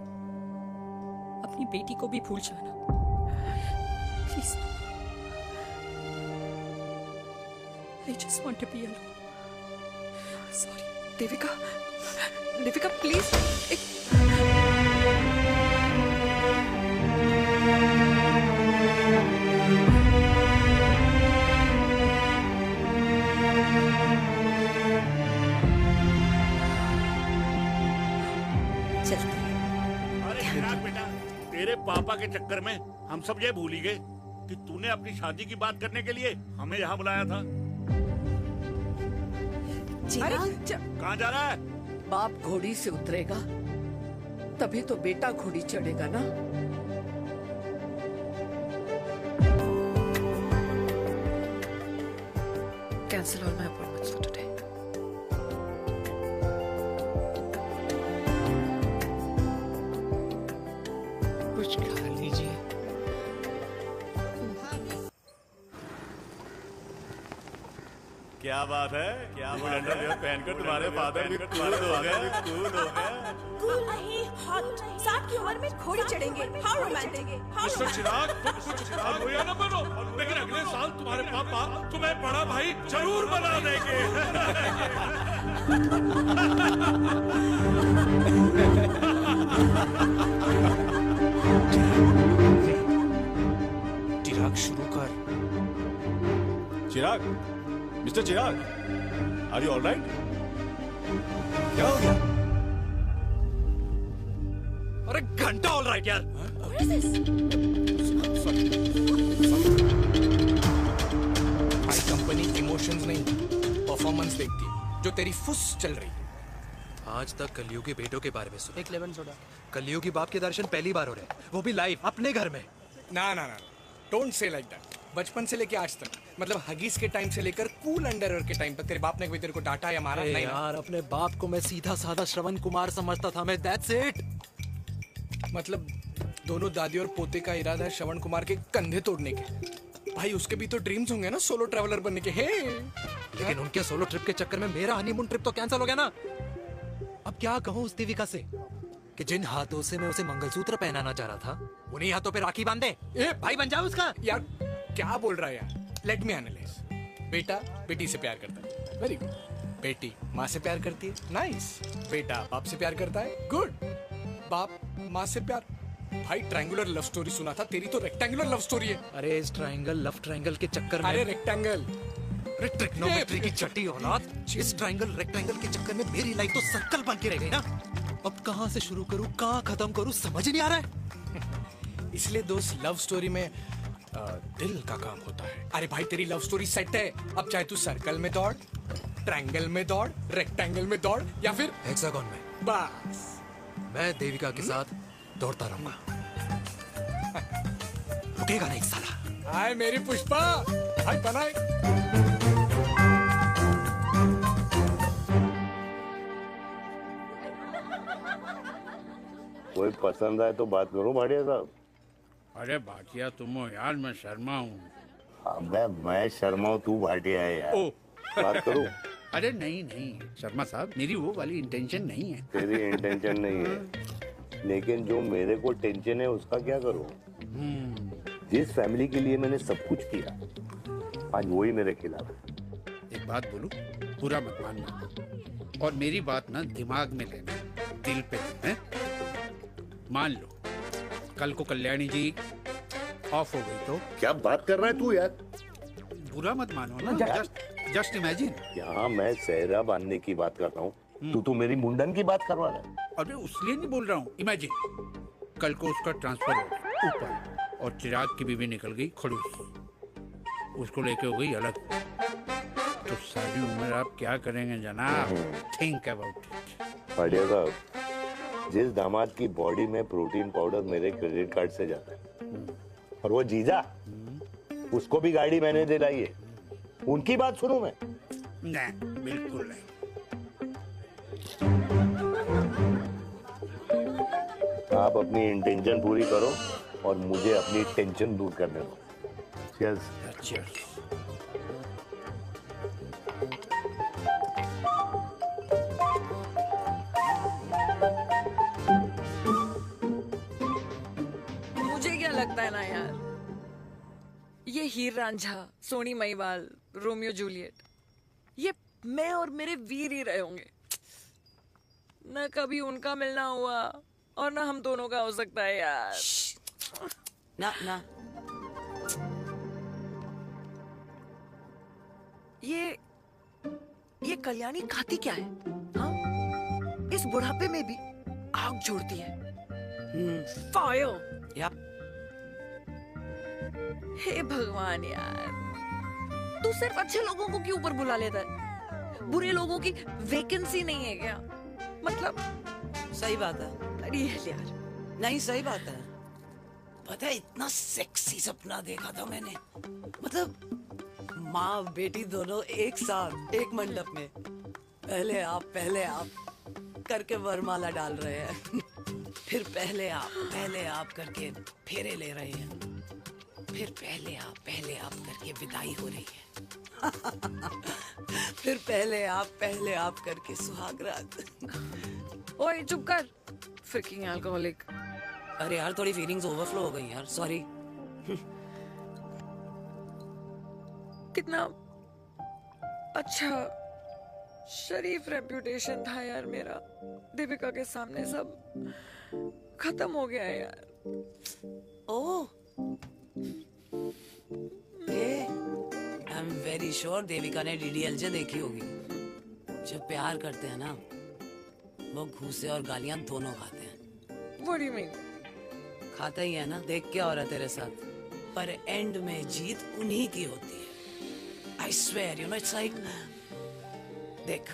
अपनी बेटी को भी भूल जाना please. I just want to be alone. Sorry Devika, Devika please अरे चिराग बेटा, तेरे पापा के चक्कर में हम सब ये भूल ही गए कि तूने अपनी शादी की बात करने के लिए हमें यहाँ बुलाया था। कहाँ जा रहा है? बाप घोड़ी से उतरेगा तभी तो बेटा घोड़ी चढ़ेगा ना। Cancel all my appointments for today. कुछ खा लीजिए। क्या बात है, क्या अंडरवियर पहनकर तुम्हारे फादर भी कूल हो गए, कूल हो गए। कूल नहीं, हॉट। 60 की उम्र में घोड़ी चढ़ेंगे। How romantic. मिस्टर चिराग, तुम कुछ भैया न बनो, लेकिन अगले साल तुम्हारे पापा तुम्हें बड़ा भाई जरूर बना देंगे। चिराग शुरू कर। Chirag, mister Chirag, are you alright? क्या हो गया? अरे घंटा ऑल राइट यार। भाई कंपनी इमोशंस नहीं परफॉर्मेंस देखती है, जो तेरी फुस चल रही। आज तक कलयुगी बेटों के बारे में सुना। एक लेमन सोडा। कलयुगी बाप के दर्शन पहली बार हो रहे हैं, वो भी लाइव अपने घर में। ना ना ना, डोंट से लाइक दैट। बचपन से लेके आज तक, मतलब हगीज के टाइम से लेकर कूल अंडरवेयर के टाइम तक तेरे बाप ने कभी तेरे को डांटा या मारा? नहीं यार, अपने बाप को मैं सीधा साधा श्रवण कुमार समझता था मैं, दैट्स इट। मतलब दोनों दादी और पोते का इरादा है श्रवण कुमार के कंधे तोड़ने के। भाई उसके भी तो ड्रीम्स होंगे ना सोलो ट्रैवलर बनने के। हे लेकिन उनके सोलो ट्रिप के चक्कर में मेरा हनीमून ट्रिप तो कैंसिल हो गया ना। अब क्या कहूँ उस देविका से कि जिन हाथों से मैं उसे मंगलसूत्र पहनाना चाह रहा था, उन्हीं हाथों पे राखी बांध दे। ए भाई बन जाओ उसका। यार क्या बोल रहा है यार? Let me analyse. बेटा बेटी से प्यार करता है, वेरी गुड। बेटी माँ से प्यार करती है, नाइस। बेटा बाप से प्यार करता है, गुड। बाप माँ से प्यार। भाई ट्रायंगुलर लव स्टोरी सुना था, तेरी तो रेक्टेंगुलर लव स्टोरी है। अरे इस ट्रायंगल लव ट्रायंगल के चक्कर में, अरे रेक्टेंगल, अरे ट्रिग्नोमेट्री की छठी औलाद, इस ट्रायंगल रेक्टेंगल के चक्कर में मेरी लाइफ तो सर्कल बन के रह गई ना। अब कहाँ से शुरू करूँ, कहाँ खत्म करूँ, समझ ही नहीं आ रहा है। इसलिए दोस्त लव स्टोरी में दिल का काम होता है। अरे भाई तेरी लव स्टोरी सेट है, अब चाहे तू सर्कल में दौड़, ट्रायंगल में दौड़, रेक्टेंगल में दौड़ या फिर हेक्सागन में, बस मैं देविका के साथ दौड़ता रहूंगा। रुकेगा नहीं साला। हाय मेरी पुष्पा, हाय बनाए। कोई पसंद आए तो बात करो भाटिया साहब। अरे भाटिया तुम हो यार, मैं शर्मा हूँ। अबे मैं शर्मा हूँ, तू भाटिया है यार। बात करो। अरे नहीं नहीं शर्मा साहब, मेरी वो वाली इंटेंशन नहीं है। तेरी इंटेंशन नहीं है, लेकिन जो मेरे को टेंशन है उसका क्या करूँ? जिस फैमिली के लिए मैंने सब कुछ किया, आज वही मेरे खिलाफ है। एक बात बोलूं, बुरा मत मानना, और मेरी बात ना दिमाग में लेना, दिल पे है। मान लो कल को कल्याणी जी ऑफ हो गई तो? क्या बात कर रहा है तू यार? बुरा मत मानो ना, जस्ट इमेजिन। यहाँ मैं सेहरा बांधने की बात कर रहा हूँ, तू तो मेरी मुंडन की बात करवा रहा है। अरे उसलिए नहीं बोल रहा हूँ, इमेजिन कल को उसका ट्रांसफर हो गया ऊपर और चिराग की बीवी निकल गई खड़ूस, उसको लेके हो गई अलग, तो सारी उम्र आप क्या करेंगे जनाब? Think about it. भाटिया साहब, जिस दामाद की बॉडी में प्रोटीन पाउडर मेरे क्रेडिट कार्ड से जाता है, और वो जीजा, उसको भी गाड़ी मैंने दिलाई है, उनकी बात सुनूं मैं? नहीं, बिल्कुल नहीं। आप अपनी इंटेंशन पूरी करो और मुझे अपनी टेंशन दूर करने दो। Cheers. Cheers. मुझे क्या लगता है ना यार, ये हीर रांझा, सोनी महिवाल, रोमियो जूलियट, ये मैं और मेरे वीर ही रहे होंगे। न कभी उनका मिलना हुआ और ना हम दोनों का हो सकता है यार। ना ना, ये कल्याणी खाती क्या है? हाँ? इस बुढ़ापे में भी आग छोड़ती है। फायर। यप। हे भगवान यार, तू सिर्फ अच्छे लोगों को क्यों ऊपर बुला लेता है? बुरे लोगों की वैकेंसी नहीं है क्या? मतलब सही बात है। अरे यार, नहीं सही बात है। पता है इतना सेक्सी सपना देखा था मैंने, मतलब माँ बेटी दोनों एक साथ एक मंडप में, पहले आप करके वरमाला डाल रहे हैं, फिर पहले आप करके फेरे ले रहे हैं, फिर पहले आप करके विदाई हो रही है, फिर पहले आप करके सुहाग रात। ओए चुप कर, फ्रिकिंग अल्कोहलिक। अरे यार थोड़ी फीलिंग्स ओवरफ्लो हो गई यार, सॉरी। कितना अच्छा शरीफ रेप्यूटेशन था यार मेरा, दीपिका के सामने सब खत्म हो गया है यार। Oh, I am very sure Devika ने डीडीएलजे देखी होगी। जब प्यार करते हैं ना, वो घूसे और गालियां दोनों खाते हैं। What do you mean? खाता ही है ना, देख क्या हो रहा है तेरे साथ, पर एंड में जीत उन्हीं की होती है। I swear, you know, it's like, देख,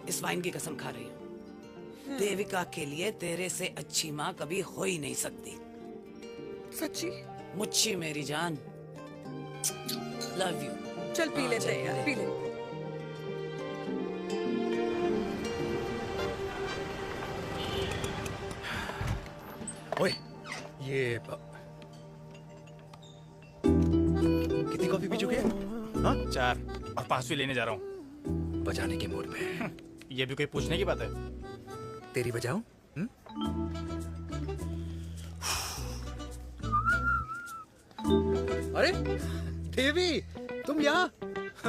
इस वाइन की कसम खा रही हूँ, देविका के लिए तेरे से अच्छी माँ कभी हो ही नहीं सकती। सच्ची? मुच्छी मेरी जान, लव यू। चल पी लेते हैं यार, पी ले। ओए, ये कितनी कॉफी पी चुके हैं? हाँ? 4 और 5वीं लेने जा रहा हूँ। बजाने के मूड में। ये भी कोई पूछने की बात है? तेरी बजाऊं? अरे देवी, तुम यहाँ?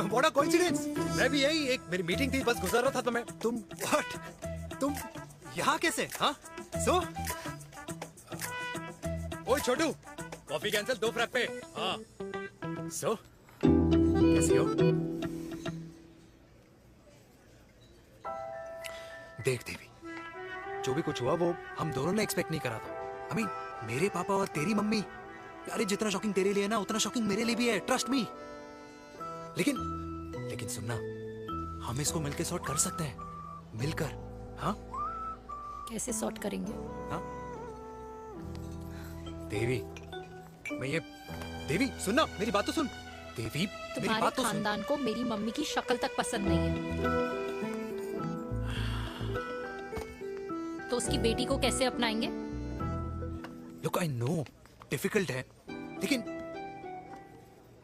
What a coincidence! मैं भी यही, एक मेरी मीटिंग थी, बस गुजर रहा था तो मैं, तुम यहाँ कैसे? हाँ? ओए छोटू, कॉफी कैंसिल, 2 फ्रैप पे। हाँ। कैसी हो? देख देवी, जो भी कुछ हुआ वो हम दोनों ने एक्सपेक्ट नहीं करा था। I mean, मेरे पापा और तेरी मम्मी, अरे जितना शॉकिंग तेरे लिए है ना, उतना शॉकिंग मेरे लिए भी है, ट्रस्ट मी। लेकिन सुनना, हम इसको मिलकर सॉर्ट कर सकते हैं, मिलकर। हाँ? कैसे सॉर्ट करेंगे? हाँ? देवी, देवी सुनना, मेरी बात तो सुन। देवी, मेरी बात तो सुन। खानदान को मेरी मम्मी की शक्ल तक पसंद नहीं है, तो उसकी बेटी को कैसे अपनाएंगे? Look, I know, डिफिकल्ट है, लेकिन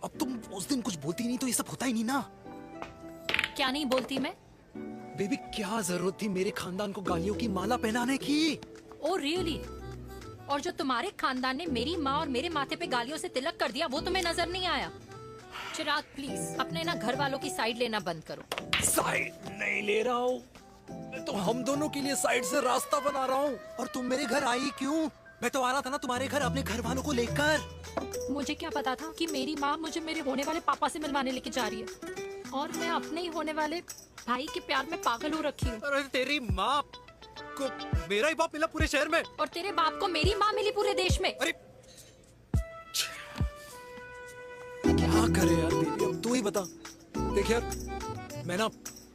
अब तुम उस दिन कुछ बोलती नहीं तो ये सब होता ही नहीं ना। क्या नहीं बोलती मैं? बेबी, क्या जरूरत थी मेरे खानदान को गालियों की माला पहनाने की? Oh really? और जो तुम्हारे खानदान ने मेरी माँ और मेरे माथे पे गालियों से तिलक कर दिया, वो तुम्हें नजर नहीं आया? चिराग प्लीज अपने ना घर वालों की साइड लेना बंद करो। साइड नहीं ले रहा हूँ, तो हम दोनों के लिए साइड से रास्ता बना रहा हूँ। और तुम मेरे घर आई क्यों? मैं तो आ रहा था ना तुम्हारे घर अपने घर वालों को लेकर। मुझे क्या पता था कि मेरी माँ मुझे मेरे होने वाले पापा से मिलवाने लेके जा रही है, और मैं अपने ही होने वाले भाई के प्यार में पागल हो रखी हूँ। अरे तेरी माँ को मेरा ही बाप मिला पूरे शहर में, और तेरे बाप को मेरी माँ मिली पूरे देश में। अरे क्या करे यार दीदी, अब तू ही बता। देख यार, मैं ना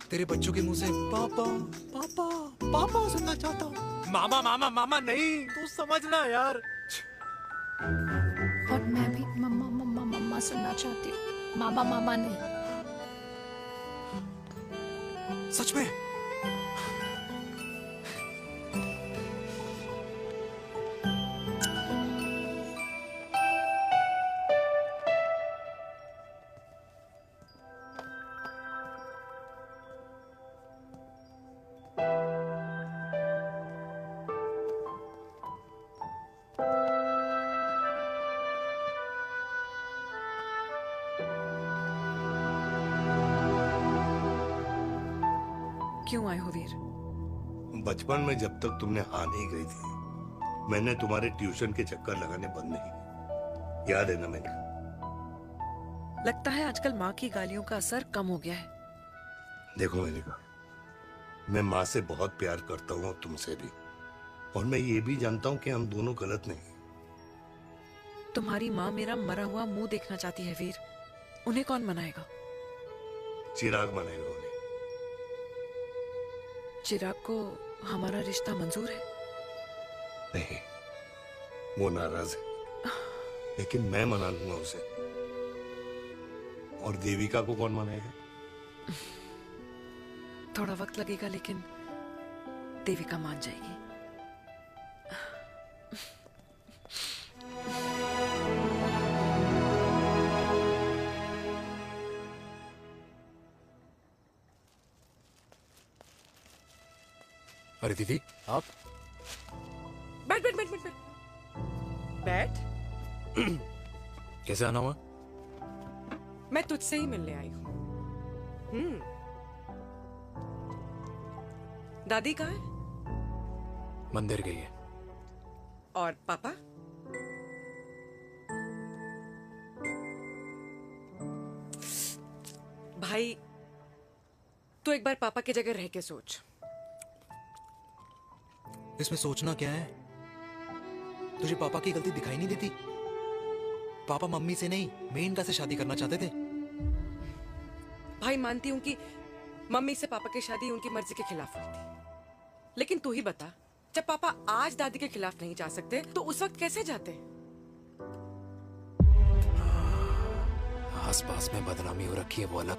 तेरे बच्चों के मुंह से पापा पापा पापा सुनना चाहता हूँ, मामा मामा मामा नहीं, तू समझना यार। और मैं भी मम्मा मम्मा मम्मा सुनना चाहती हूँ, मामा मामा नहीं। सच में? क्यों आए हो वीर? बचपन में जब तक तुमने हाँ नहीं गई थी, मैंने तुम्हारे ट्यूशन के चक्कर लगाने बंद नहीं किए। याद है ना मैंने? लगता है आजकल माँ की गालियों का असर कम हो गया है। देखो मेनका, मैं माँ से बहुत प्यार करता हूँ और तुमसे भी, और मैं ये भी जानता हूँ कि हम दोनों गलत नहीं। तुम्हारी माँ मेरा मरा हुआ मुंह देखना चाहती है वीर। उन्हें कौन मनाएगा? चिराग मनाएगा उन्हें। चिराग को हमारा रिश्ता मंजूर है? नहीं, वो नाराज है, लेकिन मैं मना लूंगा उसे। और देविका को कौन मनाएगा? थोड़ा वक्त लगेगा, लेकिन देविका मान जाएगी। अरे दीदी, आप बैठ बैठ बैठ बैठ बैठ बैठ। कैसे आना हुआ? मैं तुझसे ही मिलने आई हूँ। दादी कहाँ है? मंदिर गई है। और पापा? भाई, तू एक बार पापा की जगह रह के सोच। इसमें सोचना क्या है? तुझे पापा की गलती दिखाई नहीं देती? पापा मम्मी से नहीं, मेनका से शादी करना चाहते थे। भाई, मानती हूं कि मम्मी से पापा की शादी उनकी मर्जी के खिलाफ हुई थी, लेकिन तू ही बता, जब पापा आज दादी के खिलाफ नहीं जा सकते तो उस वक्त कैसे जाते? आस पास में बदनामी हो रखी है, वो अलग।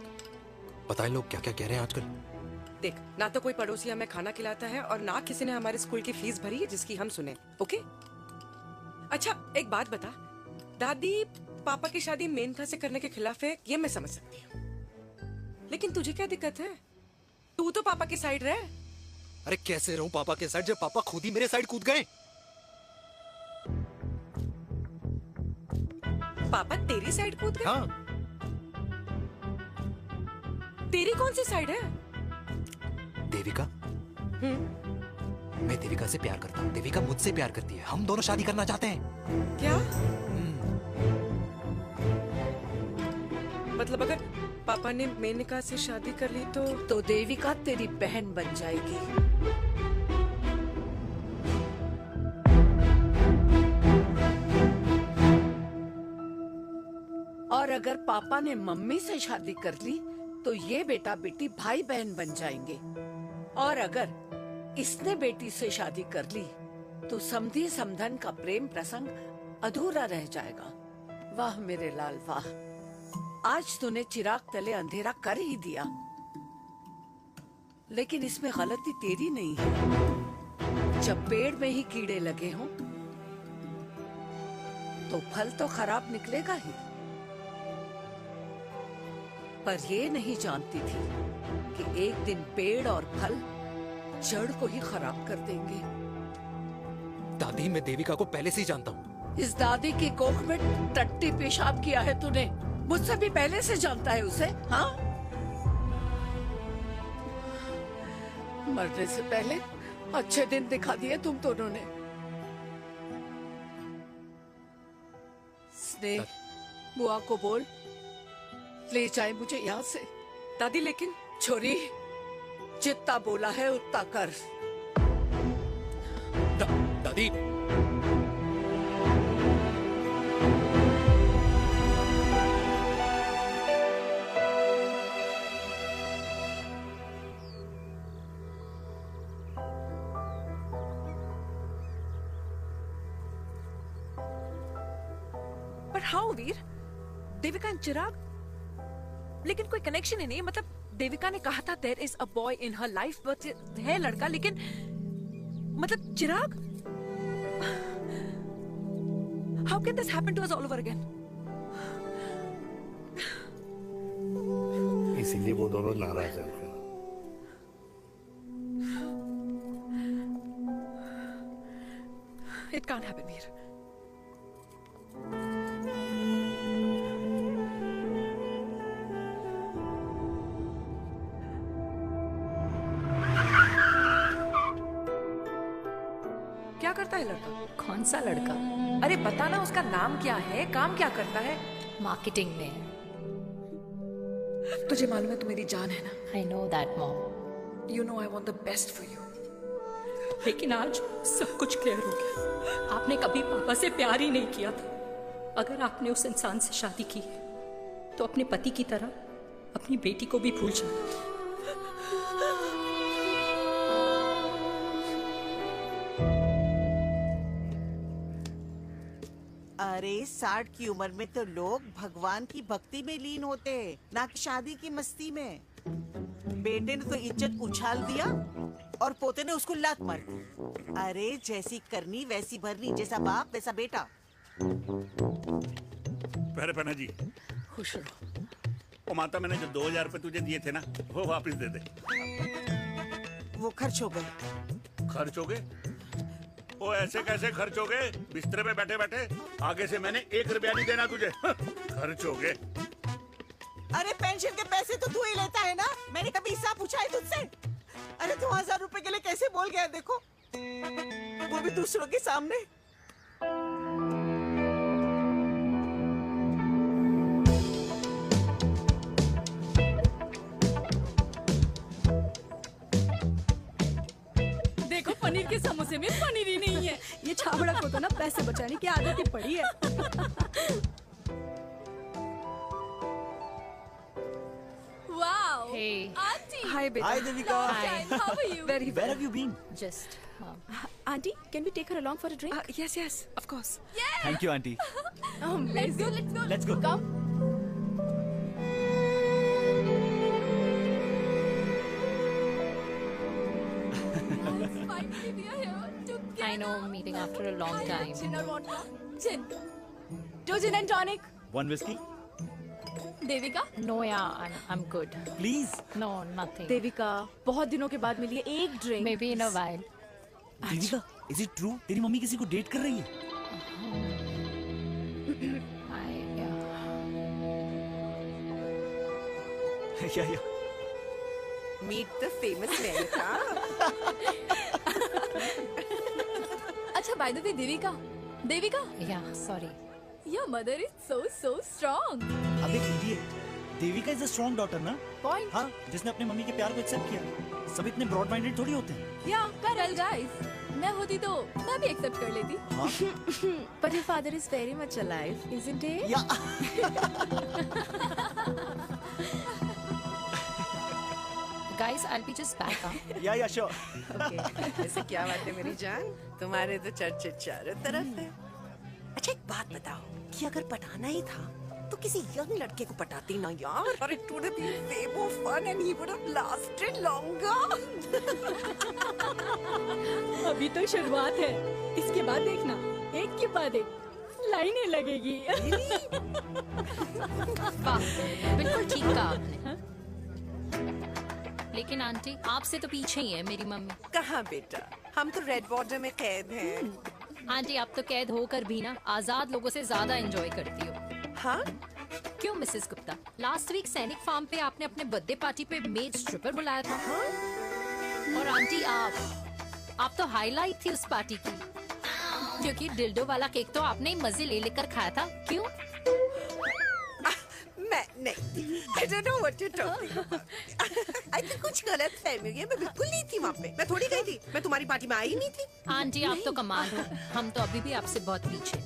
पता है लोग क्या क्या कह रहे हैं आजकल? देख, ना तो कोई पड़ोसी हमें खाना खिलाता है और ना किसी ने हमारे स्कूल की फीस भरी है जिसकी हम सुने। ओके? अच्छा, एक बात बता, दादी पापा की शादी मेनका से करने के खिलाफ है, ये मैं समझ सकती हूँ, लेकिन तुझे क्या दिक्कत है? तू तो पापा की साइड रह। अरे कैसे रहूं पापा के साइड जब पापा खुद ही मेरे साइड कूद गए? पापा तेरी साइड कूद गए? हाँ। तेरी कौन सी साइड है? देविका। मैं देविका से प्यार करता हूँ, देविका मुझसे प्यार करती है, हम दोनों शादी करना चाहते हैं। क्या? मतलब अगर पापा ने मेनका से शादी कर ली तो देविका तेरी बहन बन जाएगी। और अगर पापा ने मम्मी से शादी कर ली तो ये बेटा बेटी भाई बहन बन जाएंगे। और अगर इसने बेटी से शादी कर ली तो समधी समधन का प्रेम प्रसंग अधूरा रह जाएगा। वाह मेरे लाल वाह, आज तूने चिराग तले अंधेरा कर ही दिया, लेकिन इसमें गलती तेरी नहीं है। जब पेड़ में ही कीड़े लगे हों तो फल तो खराब निकलेगा ही। पर ये नहीं जानती थी कि एक दिन पेड़ और फल जड़ को ही खराब कर देंगे। दादी, मैं देविका को पहले से ही जानता हूँ। इस दादी की कोख में टट्टी पेशाब किया है तूने, मुझसे भी पहले से जानता है उसे। हाँ, मरने से पहले अच्छे दिन दिखा दिए तुम दोनों ने। स्नेह, बुआ को बोल ले जाए मुझे यहाँ से। दादी, लेकिन छोरी, जितना बोला है उतना कर। दादी, पर हाउ वीर? देविका एंड चिराग, लेकिन कोई कनेक्शन ही नहीं। मतलब देविका ने कहा था there is a boy in her life, but है लड़का, लेकिन मतलब Chirag, how can this happen to us all over again? इसीलिए वो दोनों नाराज हैं। It can't happen, Veer. कौन सा लड़का? अरे बता ना, उसका नाम क्या है, काम क्या करता है? मार्केटिंग में है। तुझे मालूम है तू मेरी जान है ना? I know that mom. You know I want the best for you. लेकिन आज सब कुछ क्लियर हो गया। आपने कभी पापा से प्यार ही नहीं किया था। अगर आपने उस इंसान से शादी की है तो अपने पति की तरह अपनी बेटी को भी भूल जाना। अरे 60 की उम्र में तो लोग भगवान की भक्ति में लीन होते हैं, ना कि शादी की मस्ती में। बेटे ने तो इज्जत उछाल दिया और पोते ने उसको लात मार दी। अरे जैसी करनी वैसी भरनी, जैसा बाप वैसा बेटा। पहले पन्ना जी, खुश रहो। ओ माता, मैंने जो 2000 रुपए तुझे दिए थे ना, वो वापस दे दे। वो खर्च हो गए। खर्च हो गए? ओ ऐसे कैसे खर्च हो गए? बिस्तर पे बैठे बैठे। आगे से मैंने 1 रुपया नहीं देना तुझे। खर्च हो गए। अरे पेंशन के पैसे तो तू ही लेता है ना, मैंने कभी हिसाब पूछा है तुझसे? अरे 2000 रुपए के लिए कैसे बोल गया देखो, वो भी दूसरों के सामने। देखो पनीर के समोसे में पनीर ही नहीं है। ये छाबड़ा को तो ना पैसे बचाने की आदत ही पड़ी है। Wow. Hey. Auntie. Hi, beta. Hi, Devika. Hi. How are you? Very well. Where have you been? Just. Auntie, can we take her along for a drink? Yes, yes, of course. Thank you, auntie. Let's go, let's go. Let's go. Come. Finally, we are here together. I know, meeting after a long time. Gin or vodka? Gin. 2 gin and tonic. One whiskey? Devika? No, yeah, I'm good. Please. No, nothing. Devika, बहुत दिनों के बाद मिली है, एक drink. Maybe in a while. Devika, is it true? तेरी mummy किसी को date कर रही है? Yeah. Meet the famous America. अच्छा, by the way, Devika? Yeah, sorry. Your mother is so strong. अबे idiot. Devika is a strong daughter ना? Point. हाँ, जिसने अपने मम्मी के प्यार को एक्सेप्ट किया। सब इतने ब्रॉड माइंडेड थोड़ी होते हैं। Yeah, well guys, मैं होती तो मैं भी एक्सेप्ट कर लेती। हाँ? But your father is very much alive, isn't he? Guys, I'll be just back. Yeah, sure. Okay. ऐसे क्या बात है मेरी जान? तुम्हारे तो चर्चे चारों तरफ है। अच्छा एक बात बताओ कि अगर पटाना ही था तो किसी यंग लड़के को पटाती ना यार। और it would have been way more fun and he would have lasted longer. अभी तो शुरुआत है, इसके बाद देखना, एक के बाद एक लाइनें लगेगी। वाह, बिल्कुल ठीक कहा आपने। लेकिन आंटी, आपसे तो पीछे ही है मेरी मम्मी। कहाँ बेटा, हम तो रेड बॉर्डर में कैद हैं। आंटी, आप तो कैद होकर भी ना आजाद लोगों से ज्यादा एंजॉय करती हो। हाँ? क्यों मिसेस गुप्ता, लास्ट वीक सैनिक फार्म पे आपने अपने बर्थडे पार्टी पे मेड स्ट्रिपर बुलाया था। हाँ? और आंटी आप तो हाईलाइट थी उस पार्टी की, क्योंकि डिल्डो वाला केक तो आपने ही मजे ले लेकर खाया था। क्यों? मैं नहीं, I don't know what you're talking about. I think कुछ गलत फहमी हुई है, मैं बिल्कुल नहीं थी वहाँ पे। मैं थोड़ी गई थी, मैं तुम्हारी पार्टी में आई नहीं थी। आंटी, आप तो कमाल हो, हम तो अभी भी आपसे बहुत पीछे।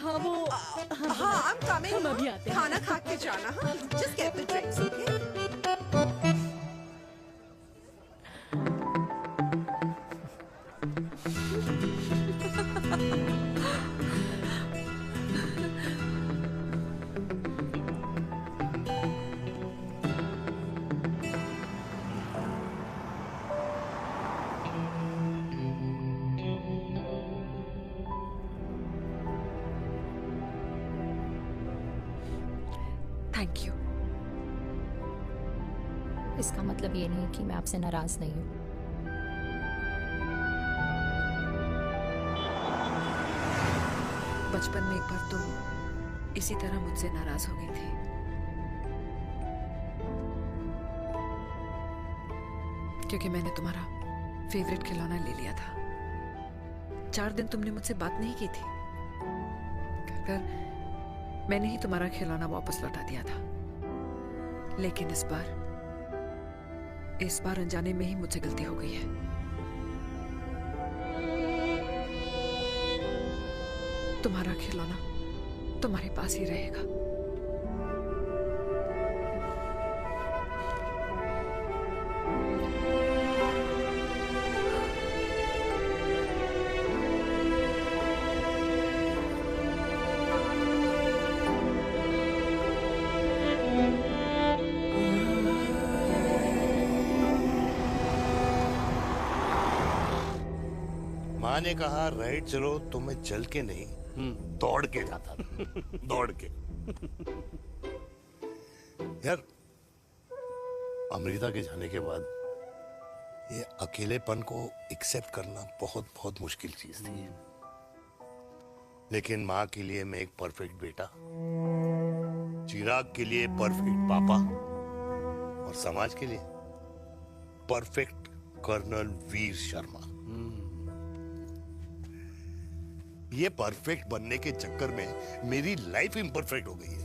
हाँ वो, हाँ I'm coming। हम अभी आते हैं। खाना खा के जाना। हाँ, just get the drinks, okay? Thank you. इसका मतलब ये नहीं कि मैं आपसे नाराज नहीं हूँ। बचपन में एक बार तो इसी तरह मुझसे नाराज हो गई थी। क्योंकि मैंने तुम्हारा फेवरेट खिलौना ले लिया था। 4 दिन तुमने मुझसे बात नहीं की थी। कहकर मैंने ही तुम्हारा खिलौना वापस लौटा दिया था। लेकिन इस बार अनजाने में ही मुझसे गलती हो गई है। तुम्हारा खिलौना तुम्हारे पास ही रहेगा। माँ ने कहा राइट चलो तो मैं चल के नहीं दौड़ के जाता था। दौड़ के। यार अमृता के जाने के बाद ये अकेलेपन को एक्सेप्ट करना बहुत बहुत मुश्किल चीज थी। लेकिन माँ के लिए मैं एक परफेक्ट बेटा, चिराग के लिए परफेक्ट पापा और समाज के लिए परफेक्ट कर्नल वीर शर्मा। ये परफेक्ट बनने के चक्कर में मेरी लाइफ इम्परफेक्ट हो गई है।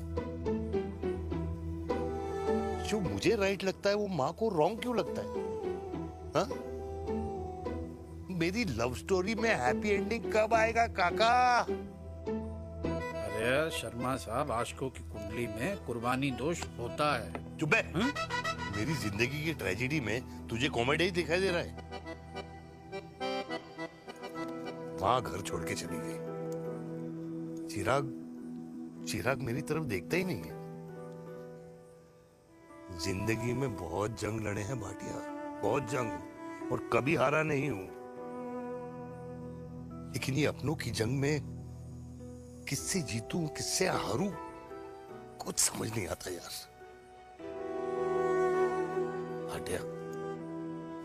जो मुझे राइट लगता है वो माँ को रॉन्ग क्यों लगता है? हा? मेरी लव स्टोरी में हैप्पी एंडिंग कब आएगा काका? अरे शर्मा साहब, आशिकों की कुंडली में कुर्बानी दोष होता है। चुप है। मेरी जिंदगी की ट्रेजेडी में तुझे कॉमेडी ही दिखाई दे रहा है। माँ घर छोड़ के चली गई। चिराग मेरी तरफ देखता ही नहीं है। जिंदगी में बहुत जंग लड़े हैं भाटिया, बहुत जंग, और कभी हारा नहीं हूं। लेकिन ये अपनों की जंग में किससे जीतूं किससे हारूं कुछ समझ नहीं आता यार। भाटिया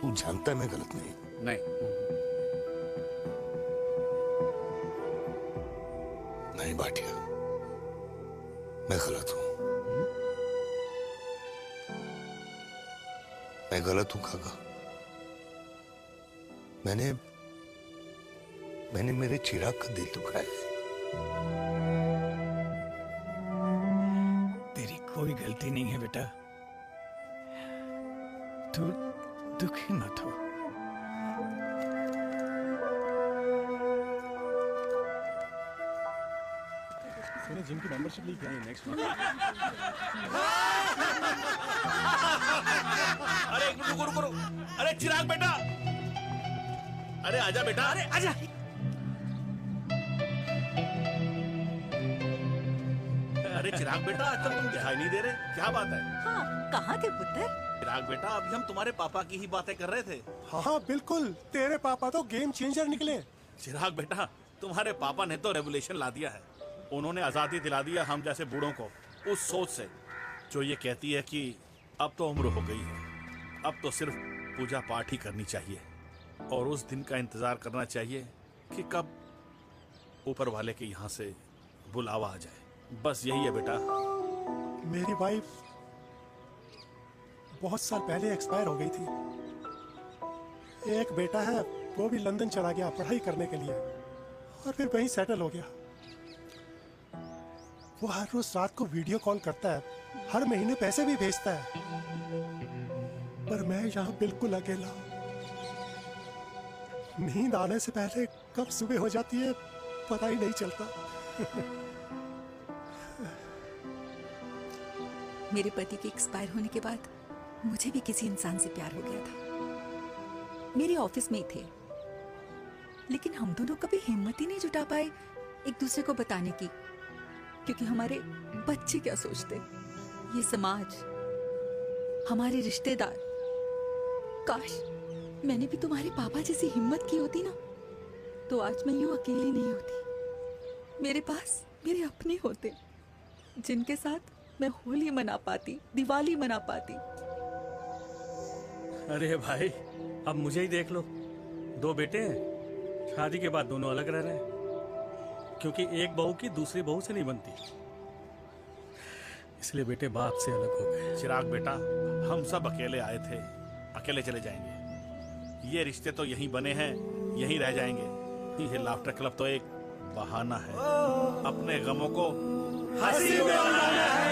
तू जानता है मैं गलत नहीं। नहीं भाटिया, मैं गलत हूं। मैं गलत हूं काका। मैंने मेरे चिराग का दिल दुखाया है। तेरी कोई गलती नहीं है बेटा। तू दुखी मत हो। जिम की मेंबरशिप ली क्या है नेक्स्ट मंथ? अरे रुको। अरे चिराग बेटा, अरे आजा बेटा, अरे आजा। अरे चिराग बेटा, आज तक तुम दिखाई नहीं दे रहे, क्या बात है? हाँ, कहाँ थे पुत्र? चिराग बेटा, अभी हम तुम्हारे पापा की ही बातें कर रहे थे। हाँ बिल्कुल, तेरे पापा तो गेम चेंजर निकले। चिराग बेटा, तुम्हारे पापा ने तो रेवोल्यूशन ला दिया है। उन्होंने आजादी दिला दिया हम जैसे बूढ़ों को उस सोच से जो ये कहती है कि अब तो उम्र हो गई है, अब तो सिर्फ पूजा पाठ ही करनी चाहिए और उस दिन का इंतजार करना चाहिए कि कब ऊपर वाले के यहाँ से बुलावा आ जाए। बस यही है बेटा। मेरी वाइफ बहुत साल पहले एक्सपायर हो गई थी। एक बेटा है, वो भी लंदन चला गया पढ़ाई करने के लिए और फिर वहीं सेटल हो गया। वो हर रोज रात को वीडियो कॉल करता है, हर महीने पैसे भी भेजता है, पर मैं यहाँ बिल्कुल अकेला हूँ। नींद आने से पहले कब सुबह हो जाती है पता ही नहीं चलता। मेरे पति के एक्सपायर होने के बाद मुझे भी किसी इंसान से प्यार हो गया था। मेरे ऑफिस में ही थे, लेकिन हम दोनों कभी हिम्मत ही नहीं जुटा पाए एक दूसरे को बताने की, क्योंकि हमारे बच्चे क्या सोचते, ये समाज, हमारे रिश्तेदार। काश मैंने भी तुम्हारे पापा जैसी हिम्मत की होती ना, तो आज मैं यूं अकेली नहीं होती। मेरे पास मेरे अपने होते जिनके साथ मैं होली मना पाती, दिवाली मना पाती। अरे भाई, अब मुझे ही देख लो, 2 बेटे हैं, शादी के बाद दोनों अलग रह रहे हैं, क्योंकि एक बहू की दूसरी बहू से नहीं बनती, इसलिए बेटे बाप से अलग हो गए। चिराग बेटा, हम सब अकेले आए थे, अकेले चले जाएंगे। ये रिश्ते तो यहीं बने हैं, यहीं रह जाएंगे। ये लाफ्टर क्लब तो एक बहाना है अपने गमों को हंसी में बनाना है।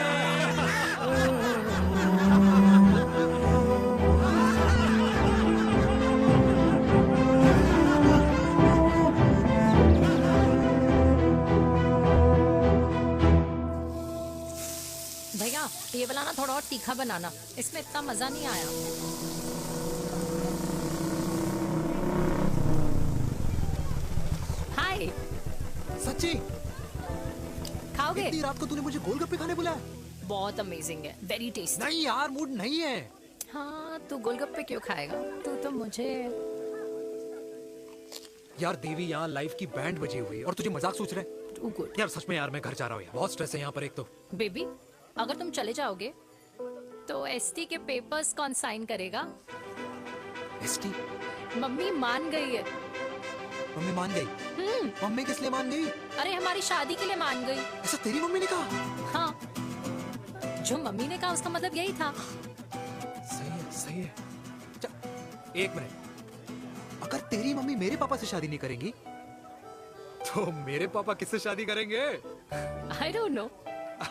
भैया ये वाला ना थोड़ा और तीखा बनाना, इसमें इतना मजा नहीं आया। हाय सच्ची खाओगे? इतनी रात को तूने मुझे गोलगप्पे खाने बुलाया? बहुत अमेजिंग है, वेरी टेस्टी। नहीं यार, मूड नहीं है। हाँ तू गोलगप्पे क्यों खाएगा? तू तो मुझे यार देवी, यहाँ लाइफ की बैंड बजी हुई है और तुझे मजाक सोच रहे? यार सच में यार, मैं घर जा रहा हूँ यार, बहुत स्ट्रेस है यहाँ पर एक तो। बेबी अगर तुम चले जाओगे तो एसटी के पेपर्स कौन साइन करेगा? एसटी? मम्मी मान गई है। मम्मी मान गई? मम्मी किस लिए मान गई? अरे हमारी शादी के लिए मान गई। ऐसा तेरी मम्मी ने कहा? हाँ, जो मम्मी ने कहा उसका मतलब यही था। सही है, सही है। एक मिनट, अगर तेरी मम्मी मेरे पापा से शादी नहीं करेंगी तो मेरे पापा किससे शादी करेंगे? I don't know.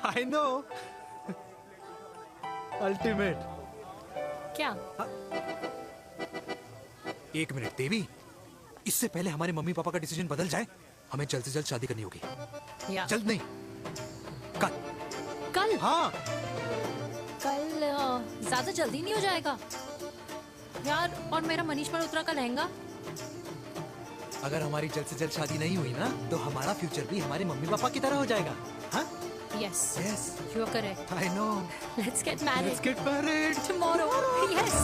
I know. Ultimate. क्या? एक मिनट देवी, इससे पहले हमारे मम्मी पापा का डिसीजन बदल जाए, हमें जल्द से जल्द शादी करनी होगी। जल्द नहीं, कल। कल? हाँ कल ज्यादा जल्दी नहीं हो जाएगा यार? और मेरा मनीष मल्होत्रा का लहंगा? अगर हमारी जल्द से जल्द शादी नहीं हुई ना तो हमारा फ्यूचर भी हमारे मम्मी पापा की तरह हो जाएगा। हाँ? Yes. Yes. You are correct. I know. Let's get married. Let's get married. Tomorrow. Yes.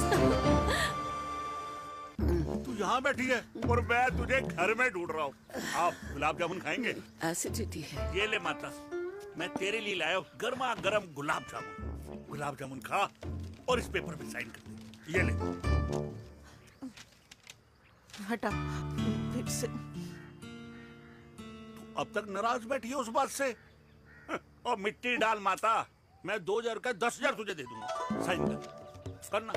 तू यहाँ बैठी है और मैं तुझे घर में ढूंढ रहा हूँ। आप गुलाब जामुन खाएंगे? एसिडिटी है। ये ले माता, मैं तेरे लिए लाया हूँ गर्मा गर्म गुलाब जामुन। गुलाब जामुन खा और इस पेपर पे साइन कर दे। ये ले। हटा फिर से। अब तक नाराज बैठी है उस बात से? और मिट्टी डाल माता, मैं 2000 का 10,000 तुझे दे दूंगा। साइन कर, करना।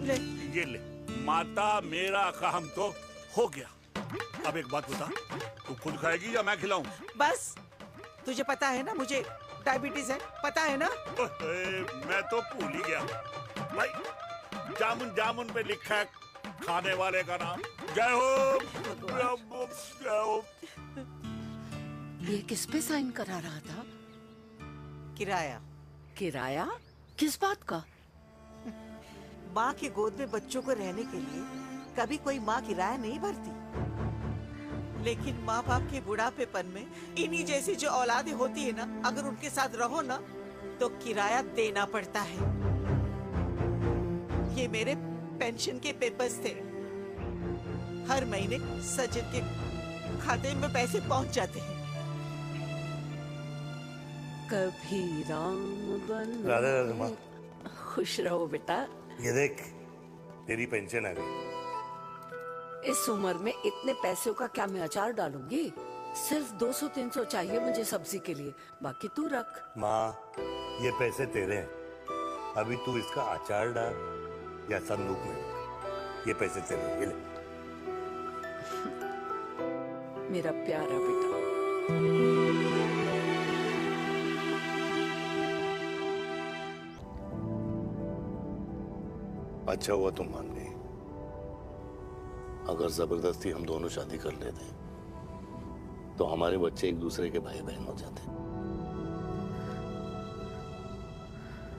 ले। ये ले माता, मेरा काम तो हो गया। अब एक बात बता, तू खुद खाएगी या मैं खिलाऊं? बस तुझे पता है ना मुझे डायबिटीज है, पता है ना? मैं तो भूल ही गया भाई। जामुन जामुन पे लिखा है खाने वाले का नाम। जय हो, जय हो। ये किस पे साइन करा रहा था? किराया। किराया? किस बात का? माँ के गोद में बच्चों को रहने के लिए कभी कोई माँ किराया नहीं भरती, लेकिन माँ बाप के बुढ़ापेपन में इन्हीं जैसी जो औलादें होती है ना, अगर उनके साथ रहो ना तो किराया देना पड़ता है। ये मेरे पेंशन के पेपर्स थे। हर महीने सचिन के खाते में पैसे पहुंच जाते हैं। कभी राम बन। राधे राधे माँ। खुश रहो बेटा। ये देख, तेरी पेंशन आ गई। इस उम्र में इतने पैसों का क्या मैं अचार डालूंगी? सिर्फ 200-300 चाहिए मुझे सब्जी के लिए, बाकी तू रख। माँ, ये पैसे तेरे हैं, अभी तू इसका अचार डाल या संदूक में रख। ये पैसे तेरे हैं, ये ले। मेरा प्यारा बेटा। अच्छा हुआ तुम मान गई। अगर जबरदस्ती हम दोनों शादी कर लेते तो हमारे बच्चे एक दूसरे के भाई बहन हो जाते।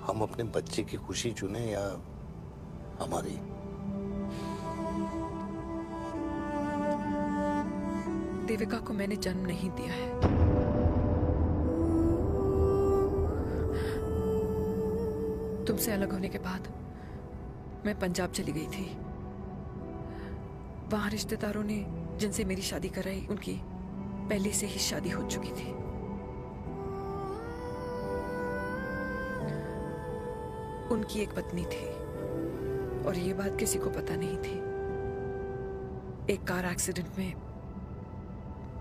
हम अपने बच्चे की खुशी चुने या हमारी? देविका को मैंने जन्म नहीं दिया है। तुमसे अलग होने के बाद मैं पंजाब चली गई थी। वहां रिश्तेदारों ने जिनसे मेरी शादी कराई, उनकी पहले से ही शादी हो चुकी थी। उनकी एक पत्नी थी और ये बात किसी को पता नहीं थी। एक कार एक्सीडेंट में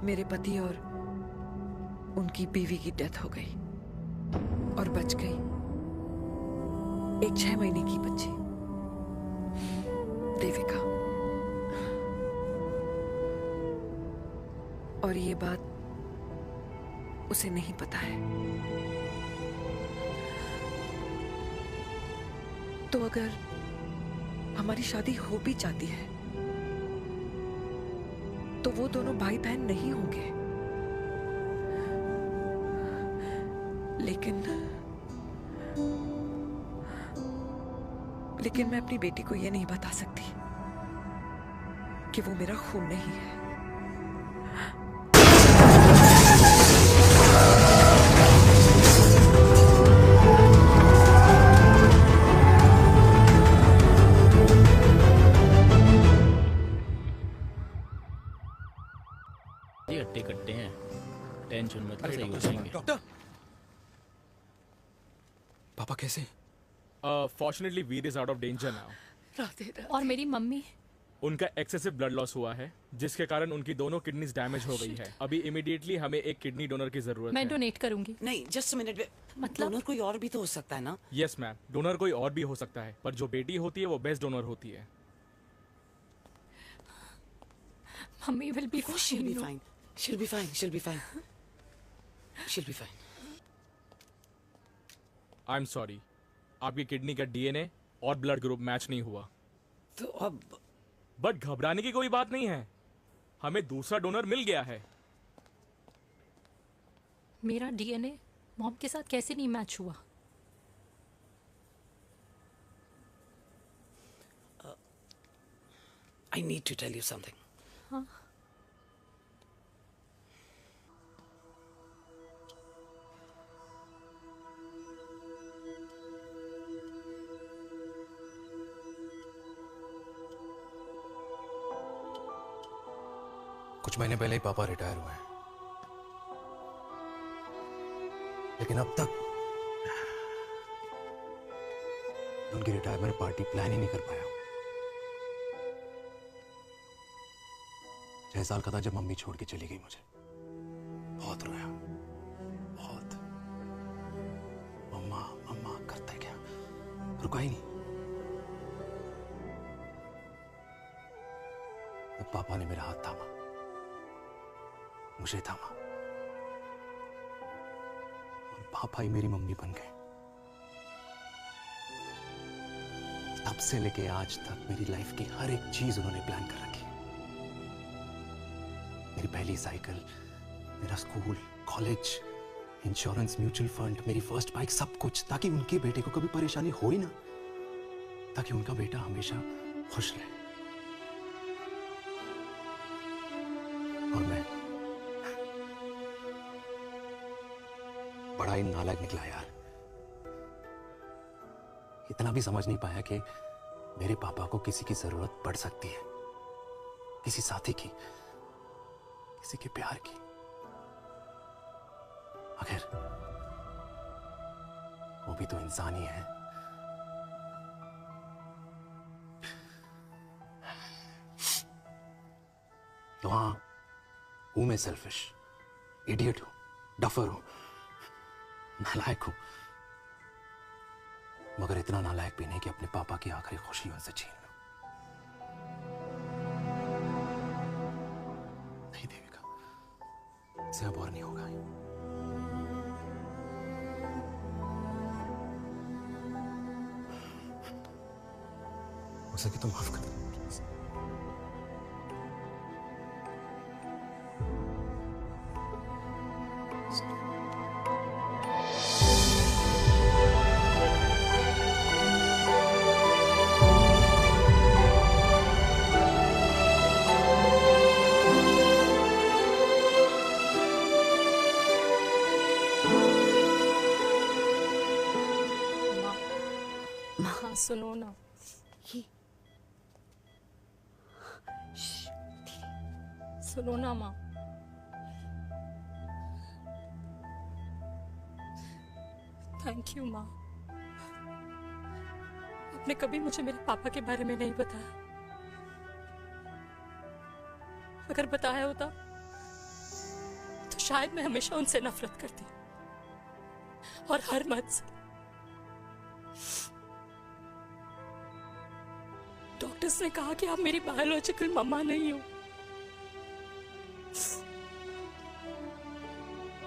मेरे पति और उनकी बीवी की डेथ हो गई और बच गई एक 6 महीने की बच्ची। देविका, और ये बात उसे नहीं पता है। तो अगर हमारी शादी हो भी जाती है तो वो दोनों भाई बहन नहीं होंगे, लेकिन मैं अपनी बेटी को ये नहीं बता सकती कि वो मेरा खून नहीं है। अट्टे कट्टे हैं, टेंशन मत कर, सही हो जाएंगे। डॉक्टर, पापा कैसे? Fortunately Veer is out of danger now. और मेरी मम्मी? उनका एक्सेसिव ब्लड लॉस हुआ है, जिसके कारण उनकी दोनों किडनीज डैमेज हो गई है। अभी इमीडिएटली हमें एक किडनी डोनर की जरूरत मैं है। डोनेट करूंगी। नहीं, जस्ट मिनट, मतलब डोनर कोई और भी तो हो सकता है ना? यस मैम, डोनर कोई और भी हो सकता है, पर जो बेटी होती है वो बेस्ट डोनर होती है। Mummy will be she'll be fine. She'll be fine. She'll be fine. She'll be fine. I am sorry, आपकी किडनी का डीएनए और ब्लड ग्रुप मैच नहीं हुआ। तो अब बट घबराने की कोई बात नहीं है, हमें दूसरा डोनर मिल गया है। मेरा डीएनए मॉम के साथ कैसे नहीं मैच हुआ? I need to tell you something. हाँ? कुछ महीने पहले ही पापा रिटायर हुए हैं, लेकिन अब तक उनकी रिटायरमेंट पार्टी प्लान ही नहीं कर पाया। 6 साल का था जब मम्मी छोड़ के चली गई मुझे। बहुत रोया, बहुत। मम्मा मम्मा करता क्या, रुका ही नहीं। तब पापा ने मेरा हाथ थामा, मुझे थामा, और पापा ही मेरी मम्मी बन गए। तब से लेके आज तक मेरी लाइफ की हर एक चीज उन्होंने प्लान कर रखी। मेरी पहली साइकिल, मेरा school, college, insurance, mutual fund, मेरी फर्स्ट बाइक, सब कुछ, ताकि उनके बेटे को कभी परेशानी हो ही ना, ताकि उनका बेटा हमेशा खुश रहे। और मैं बड़ा ही नालायक निकला यार। इतना भी समझ नहीं पाया कि मेरे पापा को किसी की जरूरत पड़ सकती है, किसी साथी की, किसी के प्यार की। आखिर वो भी तो इंसान ही है। तो हाँ, हूं मैं सेल्फिश, इडियट हूं, डफर हूं, नालायक हूं, मगर इतना नालायक भी नहीं कि अपने पापा की आखिरी खुशी उनसे छीन लूं। नहीं देविका, इससे अब और नहीं होगा। हो सके तो माफ कर दो। हाँ, सुनो ना। सुनो ना माँ। थैंक यू माँ, आपने कभी मुझे मेरे पापा के बारे में नहीं बताया। अगर बताया होता तो शायद मैं हमेशा उनसे नफरत करती, और हर मत से। डॉक्टर जिसने कहा कि आप मेरी बायोलॉजिकल मम्मा नहीं हो।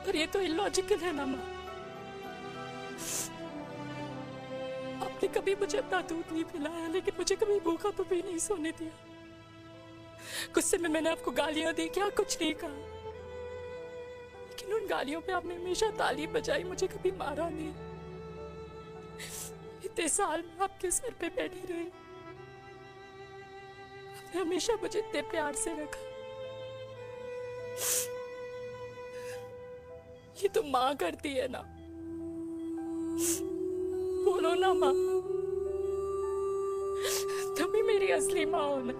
और ये तो इलॉजिकल है ना माँ। आपने कभी मुझे अपना दूध नहीं पिलाया, लेकिन मुझे कभी भूखा तो भी नहीं सोने दिया। गुस्से में मैंने आपको गालियां दी, क्या कुछ नहीं कहा, लेकिन उन गालियों पे आपने हमेशा ताली बजाई, मुझे कभी मारा नहीं। इतने साल में आपके सर पे बैठी रही, आपने हमेशा मुझे इतने प्यार से रखा। ये तो माँ करती है ना, बोलो ना माँ, तुम ही मेरी असली माँ हो ना।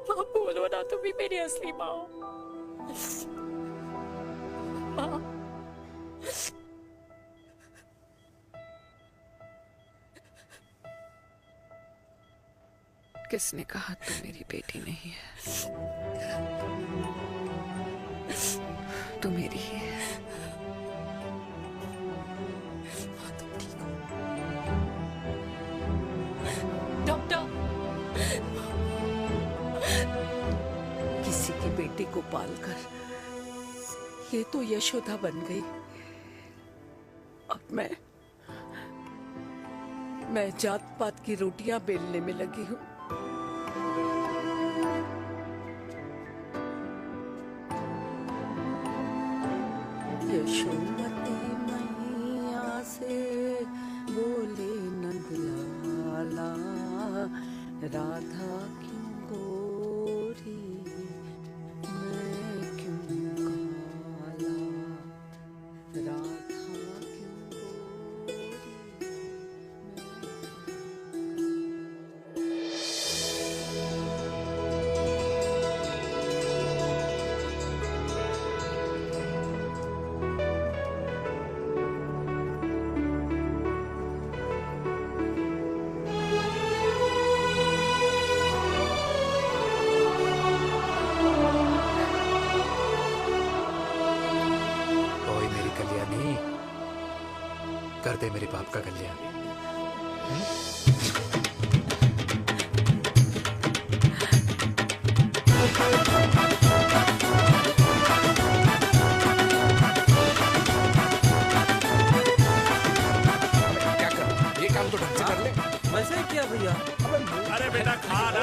माँ बोलो ना, तुम ही मेरी असली माँ हो। माँ किसने कहा तू मेरी बेटी नहीं है? तू मेरी ही है। डॉक्टर, किसी की बेटी को पालकर ये तो यशोदा बन गई। अब मैं जात पात की रोटियां बेलने में लगी हूँ। यशोमती मैया से बोले नंदलाला, राधा क्यों गोरी मैं क्यों काला, राधा कर दे मेरे बाप का कल्याण। क्या कर, ये काम तो ढंग से कर ले। वैसे ही किया भैया। अरे बेटा खा ना।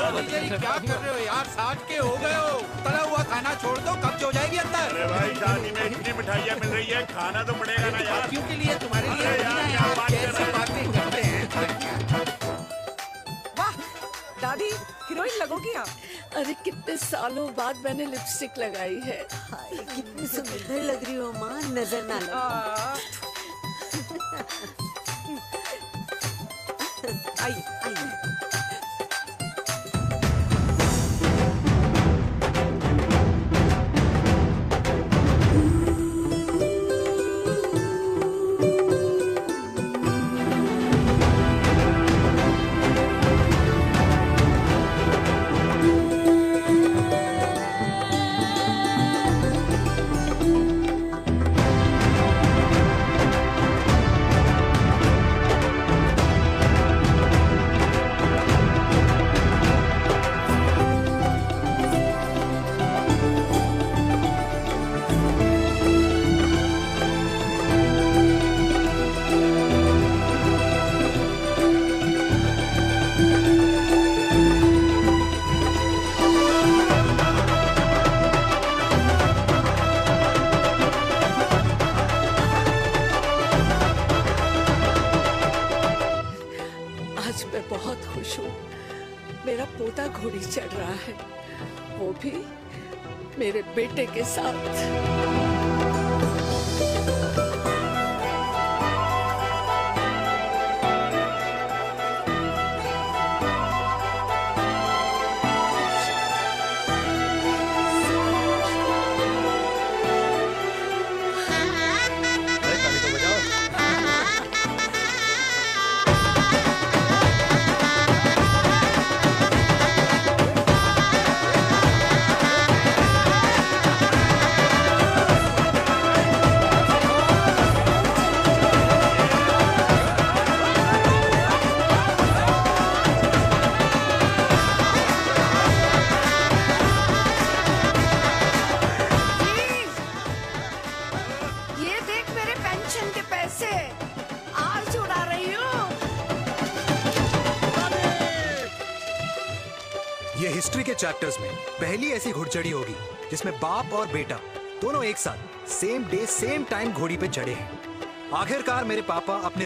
क्या कर रहे हो यार, 60 के हो गए हो, तला हुआ खाना छोड़ दो, कब्ज हो जाएगी अंदर। अरे भाई शादी में इतनी मिठाइयाँ मिल रही है, खाना तो पड़ेगा ना यार। क्यों के लिए तुम्हारे लिए अरे यार क्या बात कर रहे बातें करते हैं। वाह दादी, हीरोइन लगोगी आप। अरे कितने सालों बाद मैंने लिपस्टिक लगाई है। हाय, कितनी सुंदर लग रही हो माँ, नजर ना लगे। आइए आइए। आज मैं बहुत खुश हूँ। मेरा पोता घोड़ी चढ़ रहा है, वो भी मेरे बेटे के साथ। हिस्ट्री के चैप्टर्स में पहली ऐसी घुड़चढ़ी होगी जिसमें बाप और बेटा दोनों एक साथ सेम डे सेम टाइम घोड़ी पे चढ़े हैं। आखिरकार मेरे पापा अपने